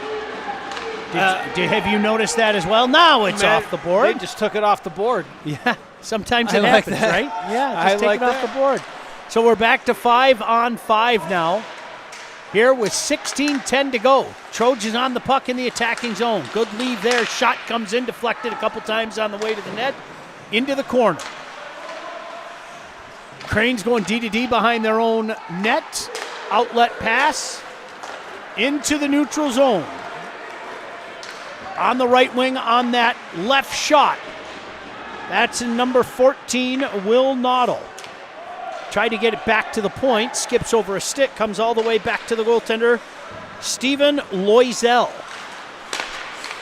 S2: Have you noticed that as well? Now it's off the board.
S7: They just took it off the board.
S2: Yeah, sometimes it happens, right? Yeah, just take it off the board. So we're back to 5-on-5 now. Here with 16:10 to go. Trojans on the puck in the attacking zone. Good lead there. Shot comes in, deflected a couple times on the way to the net. Into the corner. Cranes going D-to-D behind their own net. Outlet pass into the neutral zone. On the right wing on that left shot. That's in number 14, Will Noddle. Tried to get it back to the point, skips over a stick, comes all the way back to the goaltender, Stephen Loisel.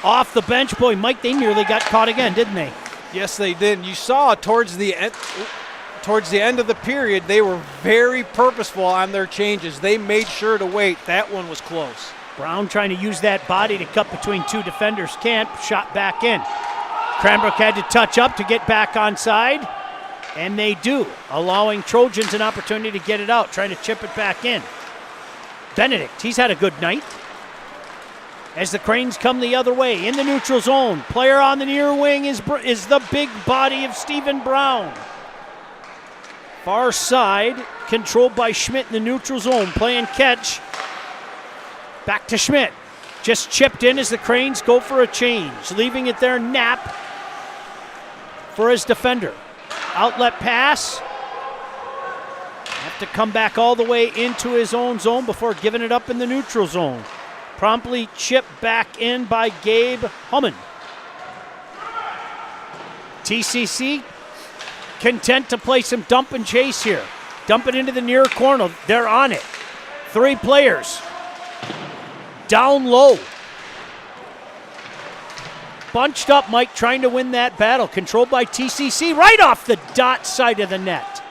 S2: Off the bench, boy, Mike, they nearly got caught again, didn't they?
S7: Yes, they did. You saw towards the end of the period, they were very purposeful on their changes. They made sure to wait. That one was close.
S2: Brown trying to use that body to cut between two defenders. Can't. Shot back in. Cranbrook had to touch up to get back onside, and they do, allowing Trojans an opportunity to get it out, trying to chip it back in. Benedict, he's had a good night. As the Cranes come the other way in the neutral zone, player on the near wing is the big body of Stephen Brown. Far side, controlled by Schmidt in the neutral zone, playing catch. Back to Schmidt. Just chipped in as the Cranes go for a change, leaving it there. Knapp for his defender. Outlet pass. Have to come back all the way into his own zone before giving it up in the neutral zone. Promptly chipped back in by Gabe Humman. TCC content to play some dump and chase here. Dump it into the near corner. They're on it. 3 players. Down low. Bunched up, Mike, trying to win that battle. Controlled by TCC, right off the dot side of the net.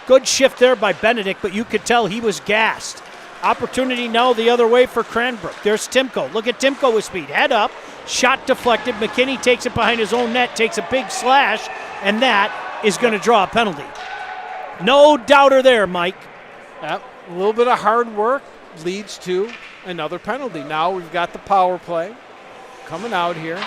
S2: Good shift there by Benedict, but you could tell he was gassed. Opportunity now the other way for Cranbrook. There's Timko. Look at Timko with speed. Head up. Shot deflected. McKinney takes it behind his own net, takes a big slash, and that is going to draw a penalty. No doubter there, Mike.
S7: Yep. A little bit of hard work leads to another penalty. Now we've got the power play coming out here,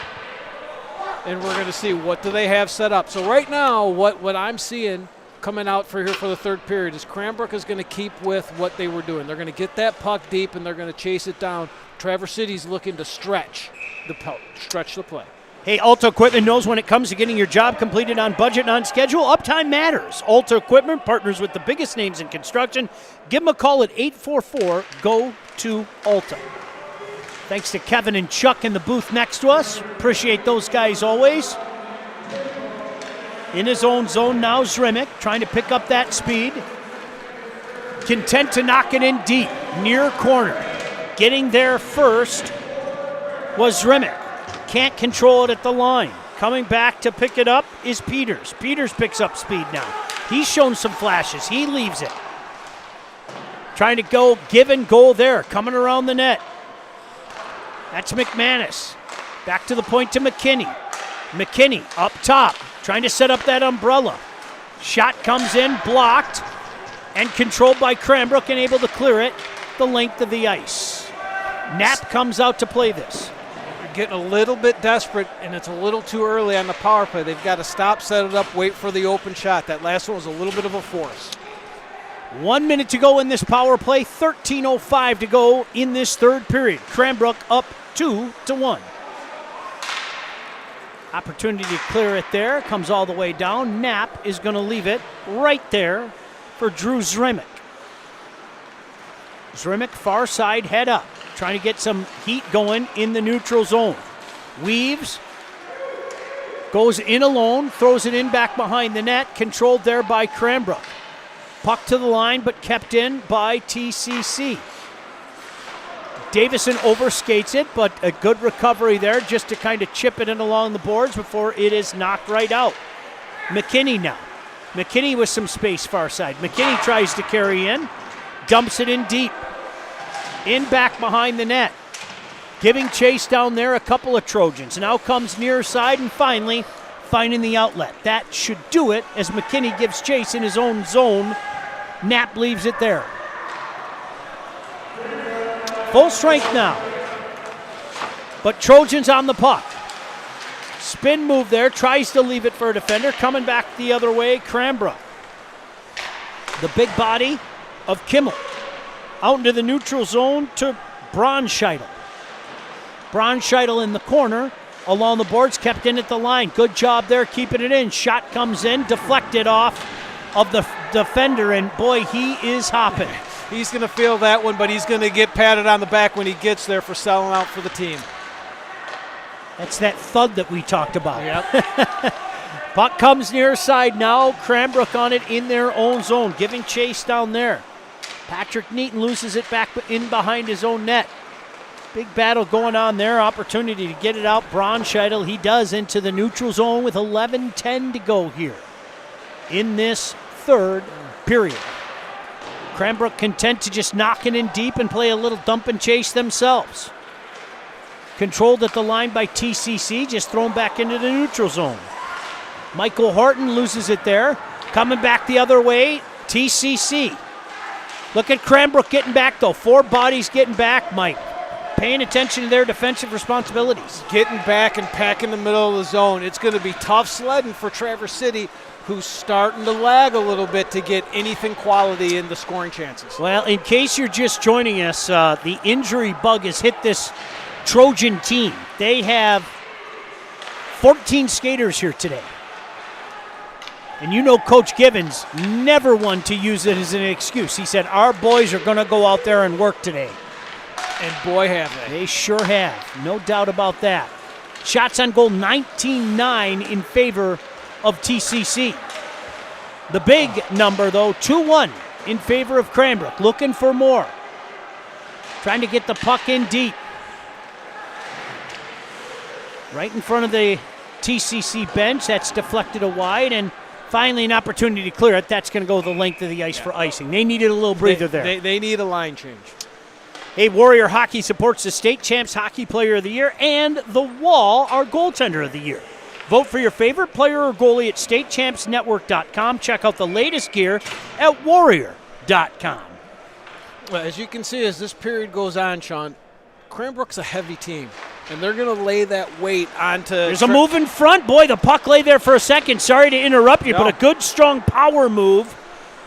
S7: and we're going to see what do they have set up. So right now, what I'm seeing coming out for the third period is Cranbrook is going to keep with what they were doing. They're going to get that puck deep, and they're going to chase it down. Traverse City's looking to stretch the play.
S2: Hey, Alta Equipment knows when it comes to getting your job completed on budget and on schedule, uptime matters. Alta Equipment partners with the biggest names in construction. Give them a call at 844-GO-TO-ALTA. Thanks to Kevin and Chuck in the booth next to us. Appreciate those guys always. In his own zone now, Zrimic trying to pick up that speed. Content to knock it in deep, near corner. Getting there first was Zrimic. Can't control it at the line. Coming back to pick it up is Peters. Peters picks up speed now. He's shown some flashes. He leaves it. Trying to go give and goal there. Coming around the net. That's McManus. Back to the point to McKinney. McKinney up top. Trying to set up that umbrella. Shot comes in, blocked, and controlled by Cranbrook and able to clear it the length of the ice. Knapp comes out to play this.
S7: Getting a little bit desperate, and it's a little too early on the power play. They've got to stop, set it up, wait for the open shot. That last one was a little bit of a force.
S2: 1 minute to go in this power play, 13:05 to go in this third period. Cranbrook up 2-1. Opportunity to clear it there, comes all the way down. Knapp is going to leave it right there for Drew Zrimic. Zrimic far side, head up. Trying to get some heat going in the neutral zone. Weaves, goes in alone, throws it in back behind the net, controlled there by Cranbrook. Puck to the line, but kept in by TCC. Davison overskates it, but a good recovery there just to kind of chip it in along the boards before it is knocked right out. McKinney now. McKinney with some space far side. McKinney tries to carry in, dumps it in deep. In back behind the net. Giving chase down there, a couple of Trojans. Now comes near side and finally finding the outlet. That should do it as McKinney gives chase in his own zone. Knapp leaves it there. Full strength now. But Trojans on the puck. Spin move there, tries to leave it for a defender. Coming back the other way, Cranbrook. The big body of Kimmel. Out into the neutral zone to Braunscheitel. Braunscheitel in the corner. Along the boards, kept in at the line. Good job there, keeping it in. Shot comes in, deflected off of the defender, and boy, he is hopping.
S7: He's going to feel that one, but he's going to get patted on the back when he gets there for selling out for the team.
S2: That's that thud that we talked about.
S7: Yep.
S2: Puck comes near side now. Cranbrook on it in their own zone, giving chase down there. Patrick Neaton loses it back in behind his own net. Big battle going on there. Opportunity to get it out. Braunscheitel, he does, into the neutral zone with 11:10 to go here in this third period. Cranbrook content to just knock it in deep and play a little dump and chase themselves. Controlled at the line by TCC, just thrown back into the neutral zone. Michael Horton loses it there. Coming back the other way, TCC. Look at Cranbrook getting back, though. 4 bodies getting back, Mike. Paying attention to their defensive responsibilities.
S7: Getting back and packing the middle of the zone. It's going to be tough sledding for Traverse City, who's starting to lag a little bit to get anything quality in the scoring chances.
S2: Well, in case you're just joining us, the injury bug has hit this Trojan team. They have 14 skaters here today. And you know Coach Givens never one to use it as an excuse. He said, our boys are going to go out there and work today.
S7: And boy, have they.
S2: They sure have. No doubt about that. Shots on goal, 19-9 in favor of TCC. The big number, though, 2-1 in favor of Cranbrook. Looking for more. Trying to get the puck in deep. Right in front of the TCC bench. That's deflected wide, and finally an opportunity to clear it. That's going to go the length of the ice for icing. They needed a little breather there.
S7: They need a line change.
S2: Hey, Warrior Hockey supports the State Champs Hockey Player of the Year and The Wall, our Goaltender of the Year. Vote for your favorite player or goalie at statechampsnetwork.com. Check out the latest gear at warrior.com.
S7: Well, as you can see, as this period goes on, Sean, Cranbrook's a heavy team, and they're going to lay that weight onto...
S2: There's a move in front. Boy, the puck lay there for a second. Sorry to interrupt you, but a good, strong power move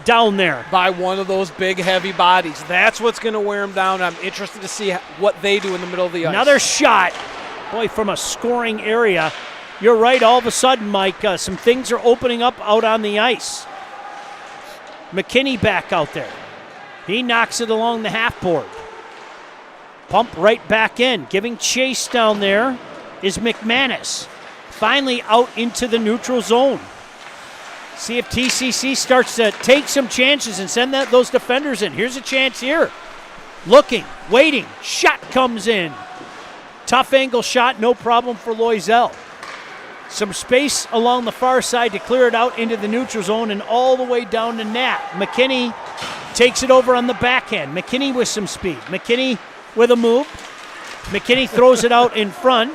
S2: down there.
S7: By one of those big, heavy bodies. That's what's going to wear them down. I'm interested to see what they do in the middle of the ice.
S2: Another shot. Boy, from a scoring area. You're right, all of a sudden, Mike, some things are opening up out on the ice. McKinney back out there. He knocks it along the half board. Pump right back in. Giving chase down there is McManus. Finally out into the neutral zone. See if TCC starts to take some chances and send those defenders in. Here's a chance here. Looking, waiting. Shot comes in. Tough angle shot, no problem for Loisel. Some space along the far side to clear it out into the neutral zone and all the way down to Nat. McKinney takes it over on the backhand. McKinney with some speed. McKinney with a move. McKinney throws it out in front.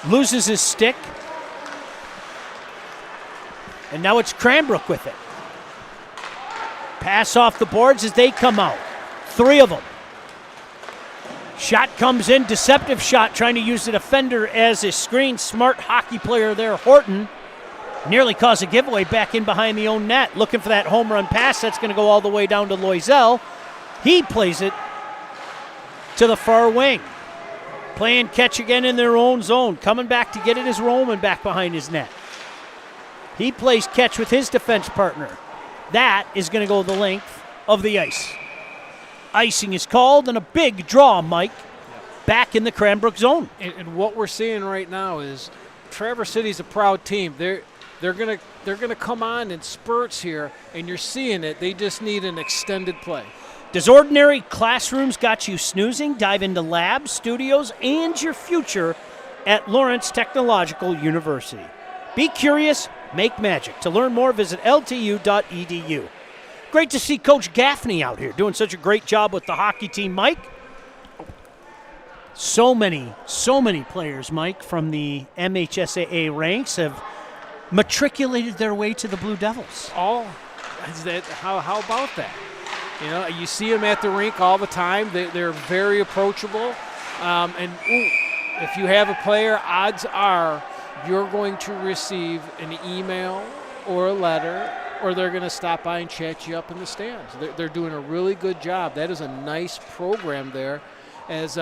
S2: Loses his stick. And now it's Cranbrook with it. Pass off the boards as they come out. 3 of them. Shot comes in, deceptive shot, trying to use the defender as a screen. Smart hockey player there, Horton. Nearly caused a giveaway back in behind the own net. Looking for that home run pass. That's going to go all the way down to Loisel. He plays it to the far wing. Playing catch again in their own zone. Coming back to get it is Roman back behind his net. He plays catch with his defense partner. That is going to go the length of the ice. Icing is called and a big draw, Mike, back in the Cranbrook zone.
S7: And what we're seeing right now is Traverse City's a proud team. They're gonna come on in spurts here, and you're seeing it. They just need an extended play.
S2: Does ordinary classrooms got you snoozing? Dive into labs, studios, and your future at Lawrence Technological University. Be curious, make magic. To learn more, visit ltu.edu. Great to see Coach Gaffney out here doing such a great job with the hockey team, Mike. So many players, Mike, from the MHSAA ranks have matriculated their way to the Blue Devils.
S7: How about that? You know, you see them at the rink all the time. They're very approachable. If you have a player, odds are you're going to receive an email or a letter, or they're going to stop by and chat you up in the stands. They're doing a really good job. That is a nice program there. As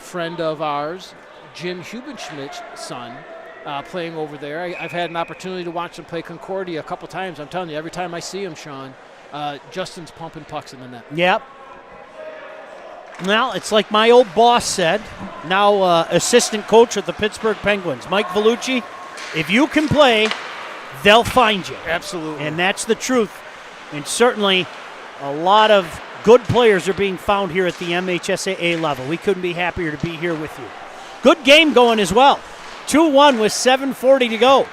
S7: friend of ours, Jim Hubenschmidt's son, playing over there. I've had an opportunity to watch him play Concordia a couple times. I'm telling you, every time I see him, Sean, Justin's pumping pucks in the net.
S2: Yep. Well, it's like my old boss said, now assistant coach with the Pittsburgh Penguins, Mike Vellucci, if you can play, they'll find you.
S7: Absolutely.
S2: And that's the truth. And certainly a lot of good players are being found here at the MHSAA level. We couldn't be happier to be here with you. Good game going as well. 2-1 with 7:40 to go.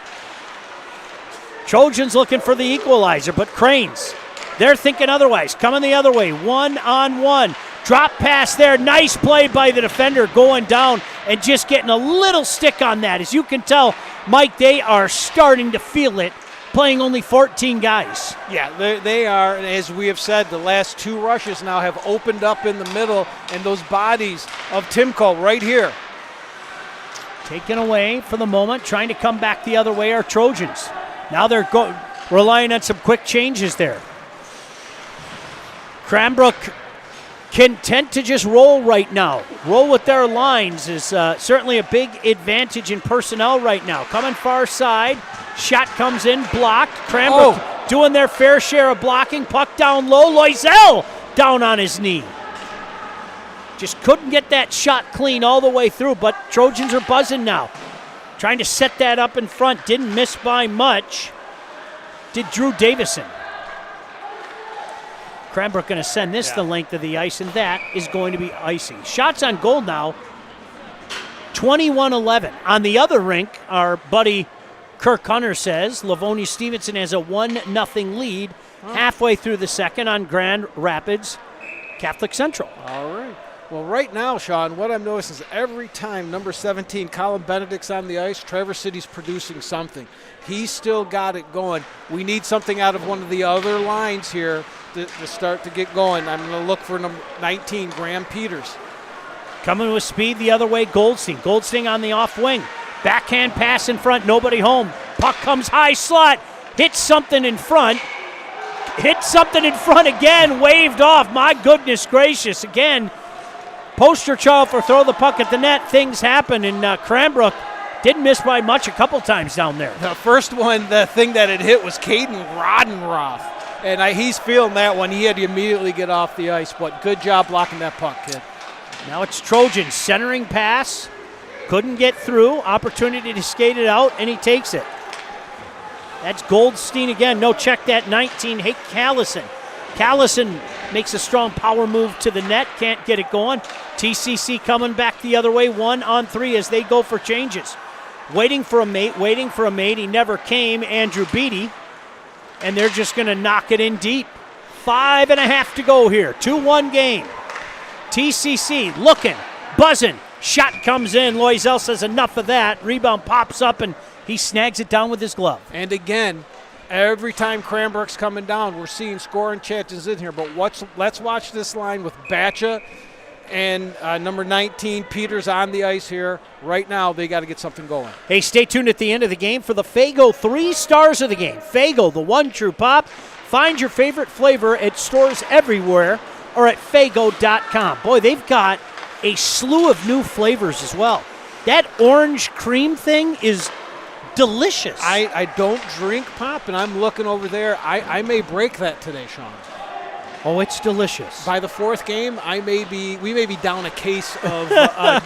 S2: Trojans looking for the equalizer, but Cranes, they're thinking otherwise. Coming the other way, 1-on-1. Drop pass there. Nice play by the defender going down and just getting a little stick on that. As you can tell, Mike, they are starting to feel it, playing only 14 guys.
S7: Yeah, they are. And as we have said, the last 2 rushes now have opened up in the middle, and those bodies of Timko right here.
S2: Taken away for the moment, trying to come back the other way are Trojans. Now they're relying on some quick changes there. Cranbrook content to just roll right now. Roll with their lines is certainly a big advantage in personnel right now. Coming far side, shot comes in, blocked. Cranbrook doing their fair share of blocking. Puck down low. Loisel down on his knee. Just couldn't get that shot clean all the way through, but Trojans are buzzing now. Trying to set that up in front. Didn't miss by much. Did Drew Davison. Cranbrook going to send this the length of the ice, and that is going to be icing. Shots on goal now, 21-11. On the other rink, our buddy Kirk Hunter says Livonia Stevenson has a 1-0 lead halfway through the second on Grand Rapids Catholic Central.
S7: All right. Well, right now, Sean, what I'm noticing is every time number 17, Colin Benedict's on the ice, Traverse City's producing something. He's still got it going. We need something out of one of the other lines here to start to get going. I'm going to look for number 19, Graham Peters.
S2: Coming with speed the other way, Goldstein. Goldstein on the off wing. Backhand pass in front, nobody home. Puck comes high slot, hits something in front. Hits something in front again, waved off. My goodness gracious. Again, poster child for throw the puck at the net. Things happen, and Cranbrook didn't miss by much a couple times down there.
S7: The first one, the thing that it hit was Caden Rodenroth. And he's feeling that one. He had to immediately get off the ice, but good job blocking that puck, kid.
S2: Now it's Trojan, centering pass. Couldn't get through. Opportunity to skate it out, and he takes it. That's Goldstein again. No, check that 19. Hey, Callison. Callison makes a strong power move to the net. Can't get it going. TCC coming back the other way. 1-on-3 as they go for changes. Waiting for a mate. He never came. Andrew Beatty. And they're just going to knock it in deep. 5.5 to go here. 2-1 game. TCC looking, buzzing. Shot comes in. Loisel says enough of that. Rebound pops up, and he snags it down with his glove.
S7: And again, every time Cranbrook's coming down, we're seeing scoring chances in here. But let's watch this line with Batcha and number 19, Peters on the ice here. Right now, they got to get something going.
S2: Hey, stay tuned at the end of the game for the Faygo 3 stars of the game. Faygo, the one true pop. Find your favorite flavor at stores everywhere or at Faygo.com. Boy, they've got a slew of new flavors as well. That orange cream thing is delicious.
S7: I don't drink pop, and I'm looking over there. I may break that today, Sean.
S2: Oh, it's delicious.
S7: By the fourth game, we may be down a case of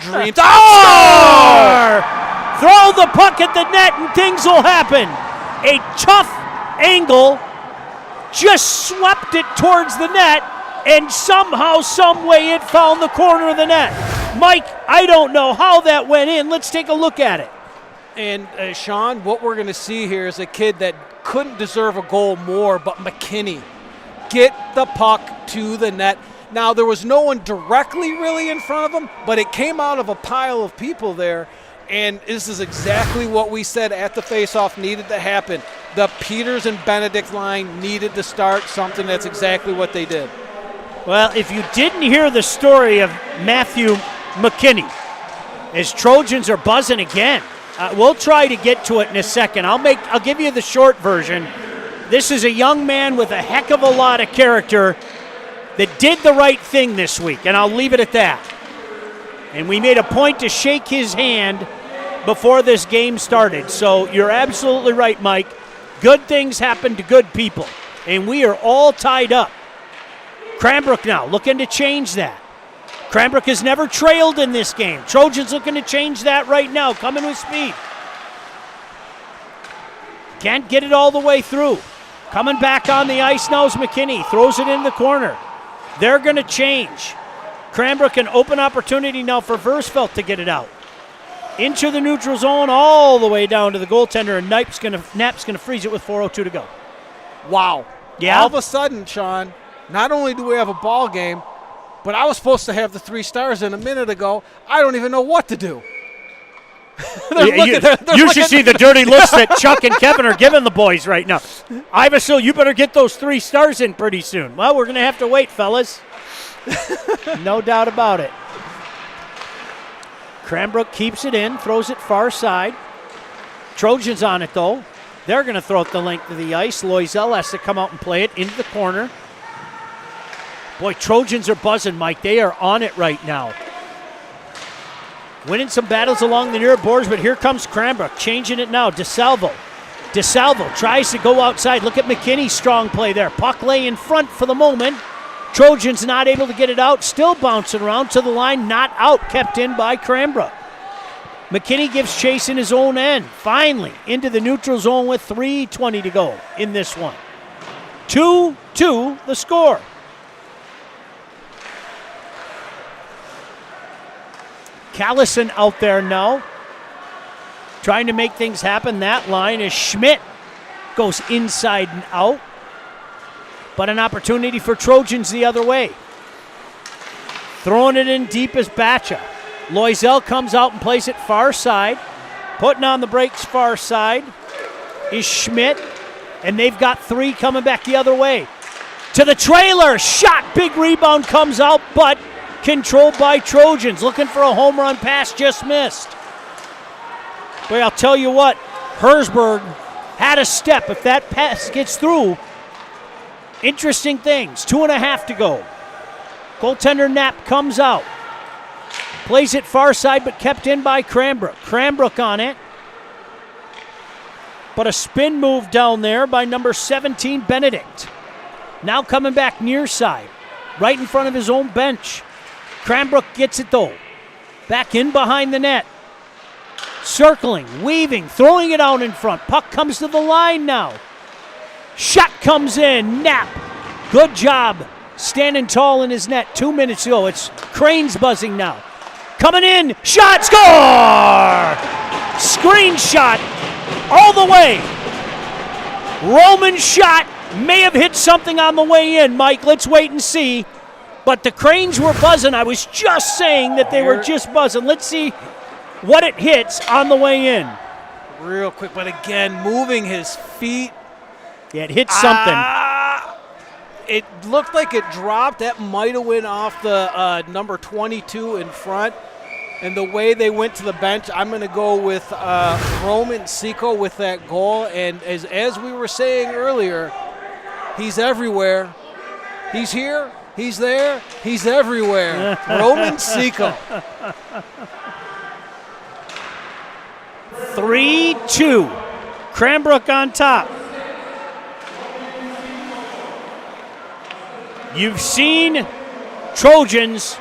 S7: dreams.
S2: Score! Throw the puck at the net and things will happen. A tough angle just swept it towards the net, and somehow, some way, it found the corner of the net. Mike, I don't know how that went in. Let's take a look at it.
S7: And Sean, what we're going to see here is a kid that couldn't deserve a goal more, but McKinney. Get the puck to the net. Now, there was no one directly really in front of him, but it came out of a pile of people there, and this is exactly what we said at the faceoff needed to happen. The Peters and Benedict line needed to start something. That's exactly what they did.
S2: Well, if you didn't hear the story of Matthew McKinney, as Trojans are buzzing again, we'll try to get to it in a second. I'll give you the short version. This is a young man with a heck of a lot of character that did the right thing this week, and I'll leave it at that. And we made a point to shake his hand before this game started. So you're absolutely right, Mike. Good things happen to good people, and we are all tied up. Cranbrook now looking to change that. Cranbrook has never trailed in this game. Trojans looking to change that right now, coming with speed. Can't get it all the way through. Coming back on the ice now is McKinney. Throws it in the corner. They're going to change. Cranbrook an open opportunity now for Versfeld to get it out. Into the neutral zone all the way down to the goaltender, and Knapp's going to freeze it with 4:02 to go.
S7: Wow.
S2: Yeah?
S7: All of a sudden, Sean, not only do we have a ball game, but I was supposed to have the 3 stars in a minute ago. I don't even know what to do.
S2: You should see the dirty looks that Chuck and Kevin are giving the boys right now. Ivasil, you better get those 3 stars in pretty soon. Well, we're going to have to wait, fellas. No doubt about it. Cranbrook keeps it in, throws it far side. Trojans on it, though. They're going to throw it the length of the ice. Loisel has to come out and play it into the corner. Boy, Trojans are buzzing, Mike. They are on it right now. Winning some battles along the near boards, but here comes Cranbrook. Changing it now. DeSalvo tries to go outside. Look at McKinney's strong play there. Puck lay in front for the moment. Trojans not able to get it out. Still bouncing around to the line. Not out. Kept in by Cranbrook. McKinney gives chase in his own end. Finally into the neutral zone with 3:20 to go in this one. 2-2 the score. Callison out there now, trying to make things happen. That line is Schmidt. Goes inside and out. But an opportunity for Trojans the other way. Throwing it in deep is Batcha. Loisel comes out and plays it far side. Putting on the brakes far side is Schmidt. And they've got 3 coming back the other way. To the trailer. Shot. Big rebound comes out, but controlled by Trojans. Looking for a home run pass. Just missed. Boy, I'll tell you what. Herzberg had a step. If that pass gets through, interesting things. 2.5 to go. Goaltender Knapp comes out. Plays it far side, but kept in by Cranbrook. Cranbrook on it. But a spin move down there by number 17, Benedict. Now coming back near side, right in front of his own bench. Cranbrook gets it though. Back in behind the net. Circling, weaving, throwing it out in front. Puck comes to the line now. Shot comes in. Knapp. Good job standing tall in his net. 2 minutes ago. It's Cranes buzzing now. Coming in. Shot. Score! Screenshot all the way. Roman shot. May have hit something on the way in, Mike. Let's wait and see. But the Cranes were buzzing. I was just saying that they were just buzzing. Let's see what it hits on the way in.
S7: Real quick, but again, moving his feet.
S2: Yeah, it hit something.
S7: It looked like it dropped. That might have went off the number 22 in front. And the way they went to the bench, I'm going to go with Roman Seco with that goal. And as we were saying earlier, he's everywhere. He's here. He's there. He's everywhere. Roman Seco.
S2: 3-2. Cranbrook on top. You've seen Trojans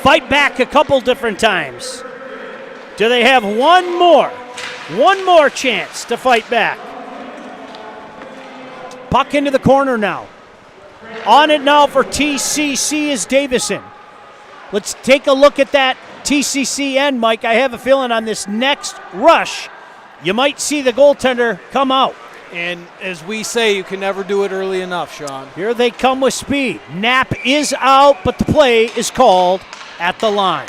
S2: fight back a couple different times. Do they have one more chance to fight back? Puck into the corner now. On it now for TCC is Davison. Let's take a look at that TCC end, Mike. I have a feeling on this next rush, you might see the goaltender come out.
S7: And as we say, you can never do it early enough, Sean.
S2: Here they come with speed. Knapp is out, but the play is called at the line.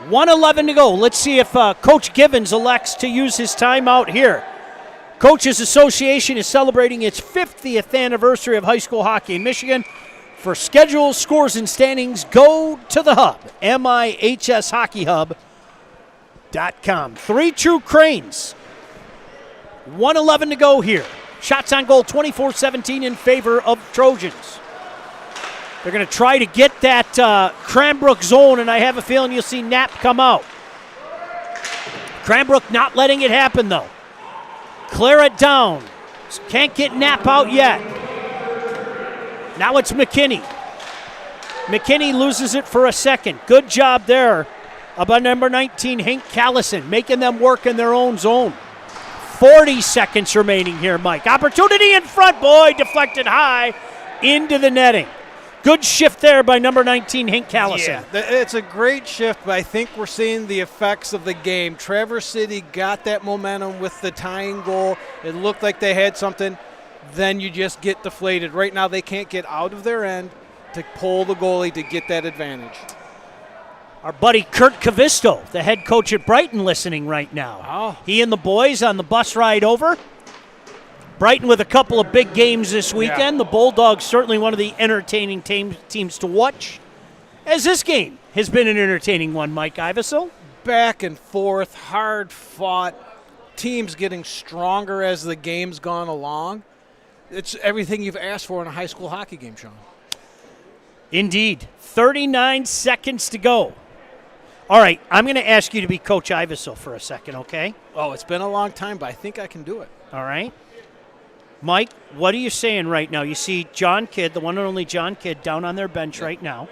S2: 1:11 to go. Let's see if Coach Givens elects to use his timeout here. Coaches Association is celebrating its 50th anniversary of high school hockey in Michigan. For schedules, scores, and standings, go to the hub, MIHSHockeyHub.com. 3-2 Cranes. 1:11 to go here. Shots on goal 24-17 in favor of Trojans. They're going to try to get that Cranbrook zone, and I have a feeling you'll see Knapp come out. Cranbrook not letting it happen, though. Clear it down. Can't get Knapp out yet. Now it's McKinney. McKinney loses it for a second. Good job there about number 19, Hank Callison, making them work in their own zone. 40 seconds remaining here, Mike. Opportunity in front, boy, deflected high into the netting. Good shift there by number 19, Hank Callison.
S7: Yeah, it's a great shift, but I think we're seeing the effects of the game. Traverse City got that momentum with the tying goal. It looked like they had something. Then you just get deflated. Right now they can't get out of their end to pull the goalie to get that advantage.
S2: Our buddy Kurt Cavisto, the head coach at Brighton, listening right now.
S7: Oh.
S2: He and the boys on the bus ride over. Brighton with a couple of big games this weekend. The Bulldogs certainly one of the entertaining teams to watch. As this game has been an entertaining one, Mike Iversel.
S7: Back and forth, hard fought. Teams getting stronger as the game's gone along. It's everything you've asked for in a high school hockey game, Sean.
S2: Indeed. 39 seconds to go. All right, I'm going to ask you to be Coach Iversel for a second, okay?
S7: Oh, it's been a long time, but I think I can do it.
S2: All right. Mike, what are you saying right now? You see John Kidd, the one and only John Kidd, down on their bench right now.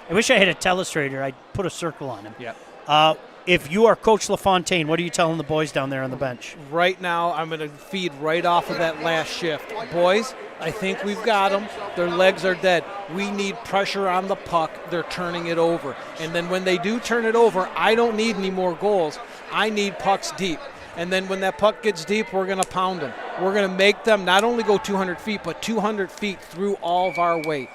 S2: I wish I had a telestrator. I'd put a circle on him.
S7: Yeah.
S2: If you are Coach LaFontaine, what are you telling the boys down there on the bench?
S7: Right now, I'm going to feed right off of that last shift. Boys, I think we've got them. Their legs are dead. We need pressure on the puck. They're turning it over. And then when they do turn it over, I don't need any more goals. I need pucks deep. And then when that puck gets deep, we're going to pound them. We're going to make them not only go 200 feet, but 200 feet through all of our weight.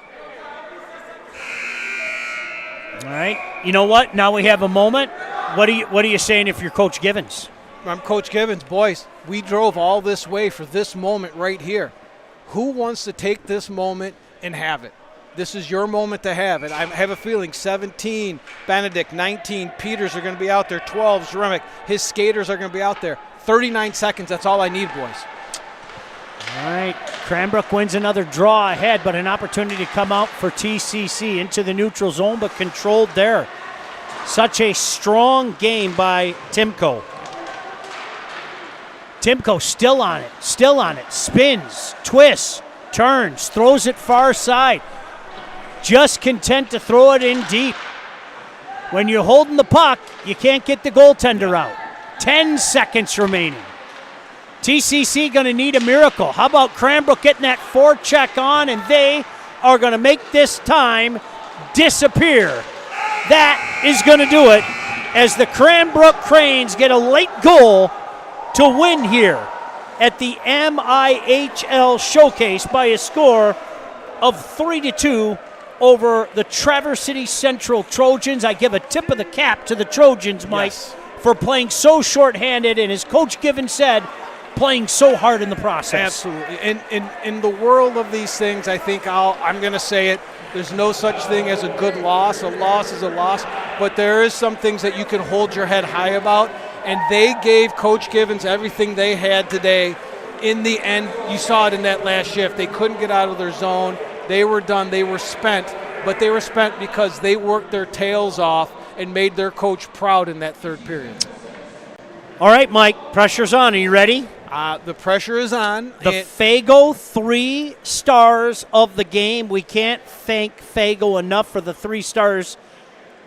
S2: All right. You know what? Now we have a moment. What are you saying if you're Coach Givens?
S7: I'm Coach Givens. Boys, we drove all this way for this moment right here. Who wants to take this moment and have it? This is your moment to have it. I have a feeling 17, Benedict, 19, Peters are going to be out there, 12, Zremick, his skaters are going to be out there. 39 seconds, that's all I need, boys.
S2: All right, Cranbrook wins another draw ahead, but an opportunity to come out for TCC into the neutral zone, but controlled there. Such a strong game by Timko. Timko still on it, spins, twists, turns, throws it far side. Just content to throw it in deep. When you're holding the puck, you can't get the goaltender out. 10 seconds remaining. TCC going to need a miracle. How about Cranbrook getting that forecheck on, and they are going to make this time disappear. That is going to do it as the Cranbrook Cranes get a late goal to win here at the MIHL Showcase by a score of 3-2 over the Traverse City Central Trojans. I give a tip of the cap to the Trojans, Mike, for playing so shorthanded, and as Coach Given said, playing so hard in the process.
S7: Absolutely. In the world of these things, I think I'm going to say it, there's no such thing as a good loss. A loss is a loss, but there is some things that you can hold your head high about, and they gave Coach Givens everything they had today. In the end, you saw it in that last shift. They couldn't get out of their zone. They were done. They were spent, but they were spent because they worked their tails off and made their coach proud in that third period.
S2: All right, Mike, pressure's on. Are you ready?
S7: The pressure is on.
S2: The Fago 3 stars of the game. We can't thank Fago enough for the 3 stars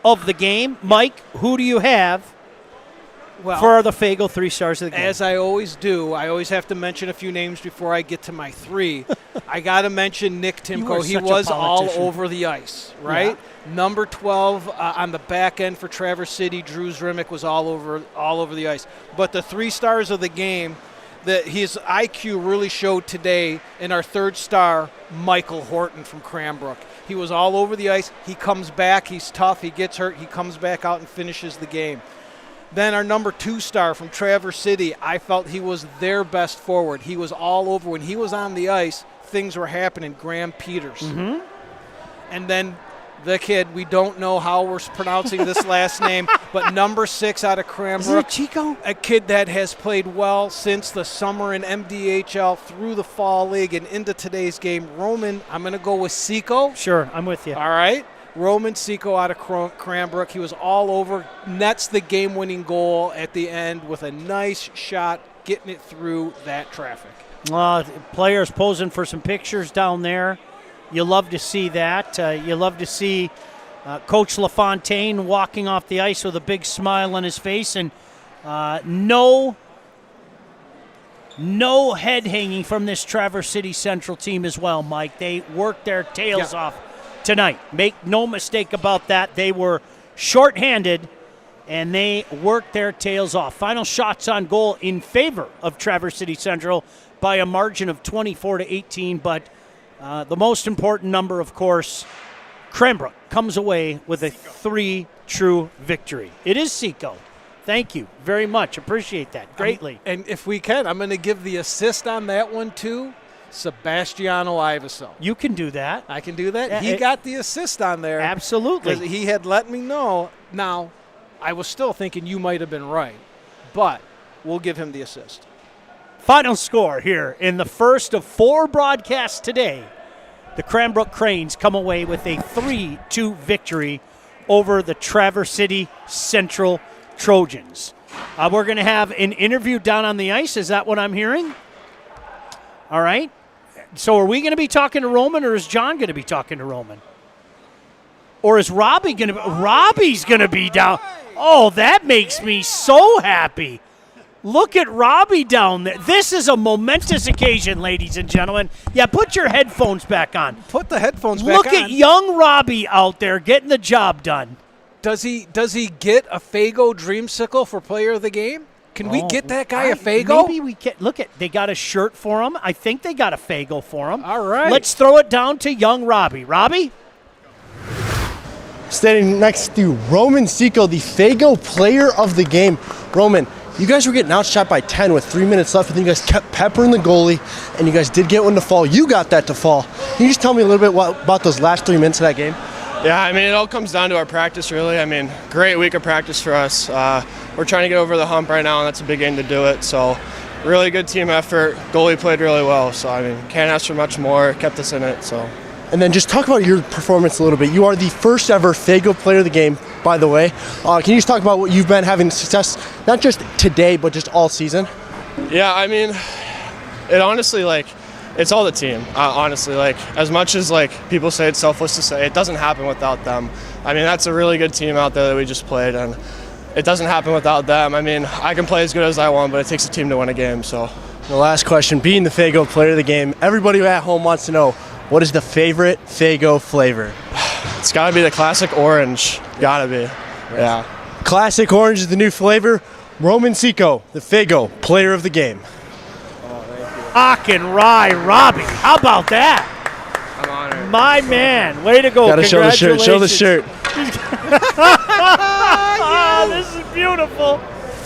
S2: of the game. Mike, who do you have for the Fago 3 stars of the game?
S7: As I always do, I always have to mention a few names before I get to my 3. I got to mention Nick Timko. He was all over the ice, right? Yeah. Number 12 on the back end for Traverse City, Drew Zremick, was all over the ice. But the 3 stars of the game, that his IQ really showed today in our 3rd star, Michael Horton from Cranbrook. He was all over the ice. He comes back. He's tough. He gets hurt. He comes back out and finishes the game. Then our number 2 star from Traverse City, I felt he was their best forward. He was all over. When he was on the ice, things were happening. Graham Peters. Mm-hmm. And then the kid, we don't know how we're pronouncing this last name, but number 6 out of Cranbrook.
S2: Is it Chico?
S7: A kid that has played well since the summer in MDHL, through the fall league, and into today's game. Roman, I'm going to go with Seco.
S2: Sure, I'm with you.
S7: All right. Roman Seco out of Cranbrook. He was all over, nets the game-winning goal at the end with a nice shot, getting it through that traffic.
S2: Players posing for some pictures down there. You love to see that. You love to see Coach LaFontaine walking off the ice with a big smile on his face, and no head hanging from this Traverse City Central team as well, Mike. They worked their tails off tonight. Make no mistake about that. They were shorthanded, and they worked their tails off. Final shots on goal in favor of Traverse City Central by a margin of 24-18, but the most important number, of course, Cranbrook comes away with a 3-true victory. It is Seco. Thank you very much. Appreciate that greatly.
S7: And if we can, I'm going to give the assist on that one, too, Sebastiano Iveso.
S2: You can do that.
S7: I can do that?
S2: Yeah,
S7: he got the assist on there.
S2: Absolutely.
S7: Because he had let me know. Now, I was still thinking you might have been right, but we'll give him the assist.
S2: Final score here in the first of 4 broadcasts today. The Cranbrook Cranes come away with a 3-2 victory over the Traverse City Central Trojans. We're going to have an interview down on the ice. Is that what I'm hearing? All right. So are we going to be talking to Roman, or is John going to be talking to Roman? Or is Robbie going to be? Robbie's going to be down. Oh, that makes me so happy. Look at Robbie down there. This is a momentous occasion, ladies and gentlemen. Yeah, put your headphones back on.
S7: Put the headphones back on.
S2: Look at young Robbie out there getting the job done.
S7: Does he get a Fago Dreamsicle for player of the game? Can we get that guy a Fago?
S2: Maybe we can. Look, they got a shirt for him. I think they got a Fago for him.
S7: All right.
S2: Let's throw it down to young Robbie. Robbie?
S10: standing next to Roman Seco, the Fago player of the game. Roman, you guys were getting outshot by 10 with 3 minutes left, and then you guys kept peppering the goalie, and you guys did get one to fall. You got that to fall. Can you just tell me a little bit about those last 3 minutes of that game?
S11: Yeah, I mean, it all comes down to our practice, really. I mean, great week of practice for us. We're trying to get over the hump right now, and that's a big game to do it. So, really good team effort. Goalie played really well. So, I mean, can't ask for much more. Kept us in it. So.
S10: And then just talk about your performance a little bit. You are the first ever Fago player of the game, by the way. Can you just talk about what you've been having success, not just today, but just all season?
S11: Yeah, I mean, it honestly, it's all the team, honestly. As much as, people say it's selfless to say, it doesn't happen without them. I mean, that's a really good team out there that we just played, and it doesn't happen without them. I mean, I can play as good as I want, but it takes a team to win a game, so.
S10: The last question, being the Fago player of the game, everybody at home wants to know, what is the favorite Fago flavor?
S11: It's got to be the classic orange. Got to be. Yeah.
S10: Classic orange is the new flavor. Roman Seco, the Fago player of the game.
S2: Hock and Rye Robbie. How about that?
S11: I'm honored.
S2: My man. Way to go.
S10: Gotta show the shirt. Show the shirt.
S2: This is beautiful.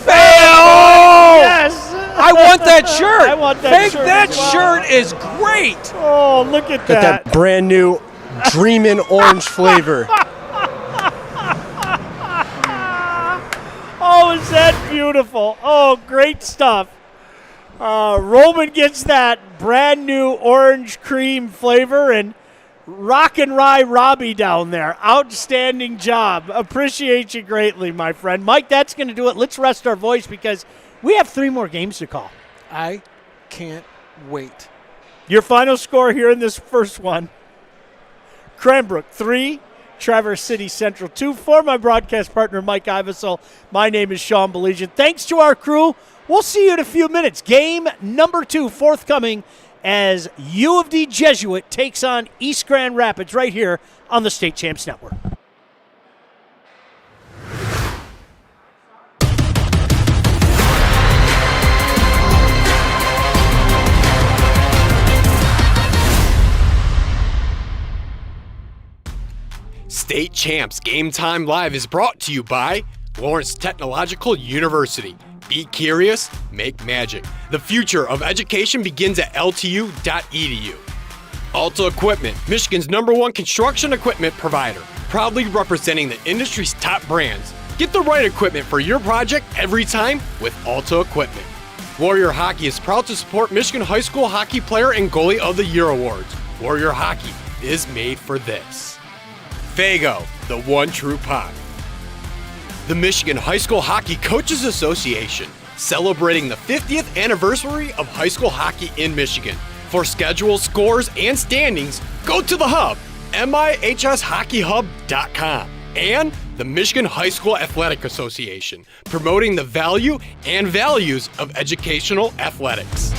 S7: Oh!
S2: Yes.
S7: I want that shirt.
S2: I want that shirt.
S7: That
S2: as well.
S7: shirt is great.
S2: Oh, look at
S10: Got that brand new Dreamin' Orange flavor.
S2: Oh, is that beautiful? Oh, great stuff. Roman gets that brand new orange cream flavor, and Rock and Rye Robbie down there. Outstanding job. Appreciate you greatly, my friend. Mike, that's going to do it. Let's rest our voice because we have 3 more games to call.
S7: I can't wait.
S2: Your final score here in this first one. Cranbrook 3, Traverse City Central 2. For my broadcast partner, Mike Ivesel, my name is Sean Beligian. Thanks to our crew. We'll see you in a few minutes. Game number 2 forthcoming as U of D Jesuit takes on East Grand Rapids right here on the State Champs Network.
S1: State Champs Game Time Live is brought to you by Lawrence Technological University. Be curious, make magic. The future of education begins at ltu.edu. Alta Equipment, Michigan's #1 construction equipment provider, proudly representing the industry's top brands. Get the right equipment for your project every time with Alta Equipment. Warrior Hockey is proud to support Michigan High School Hockey Player and Goalie of the Year awards. Warrior Hockey is made for this. Fago, the one true pot. The Michigan High School Hockey Coaches Association, celebrating the 50th anniversary of high school hockey in Michigan. For schedules, scores, and standings, go to the hub, MIHSHockeyHub.com. And the Michigan High School Athletic Association, promoting the value and values of educational athletics.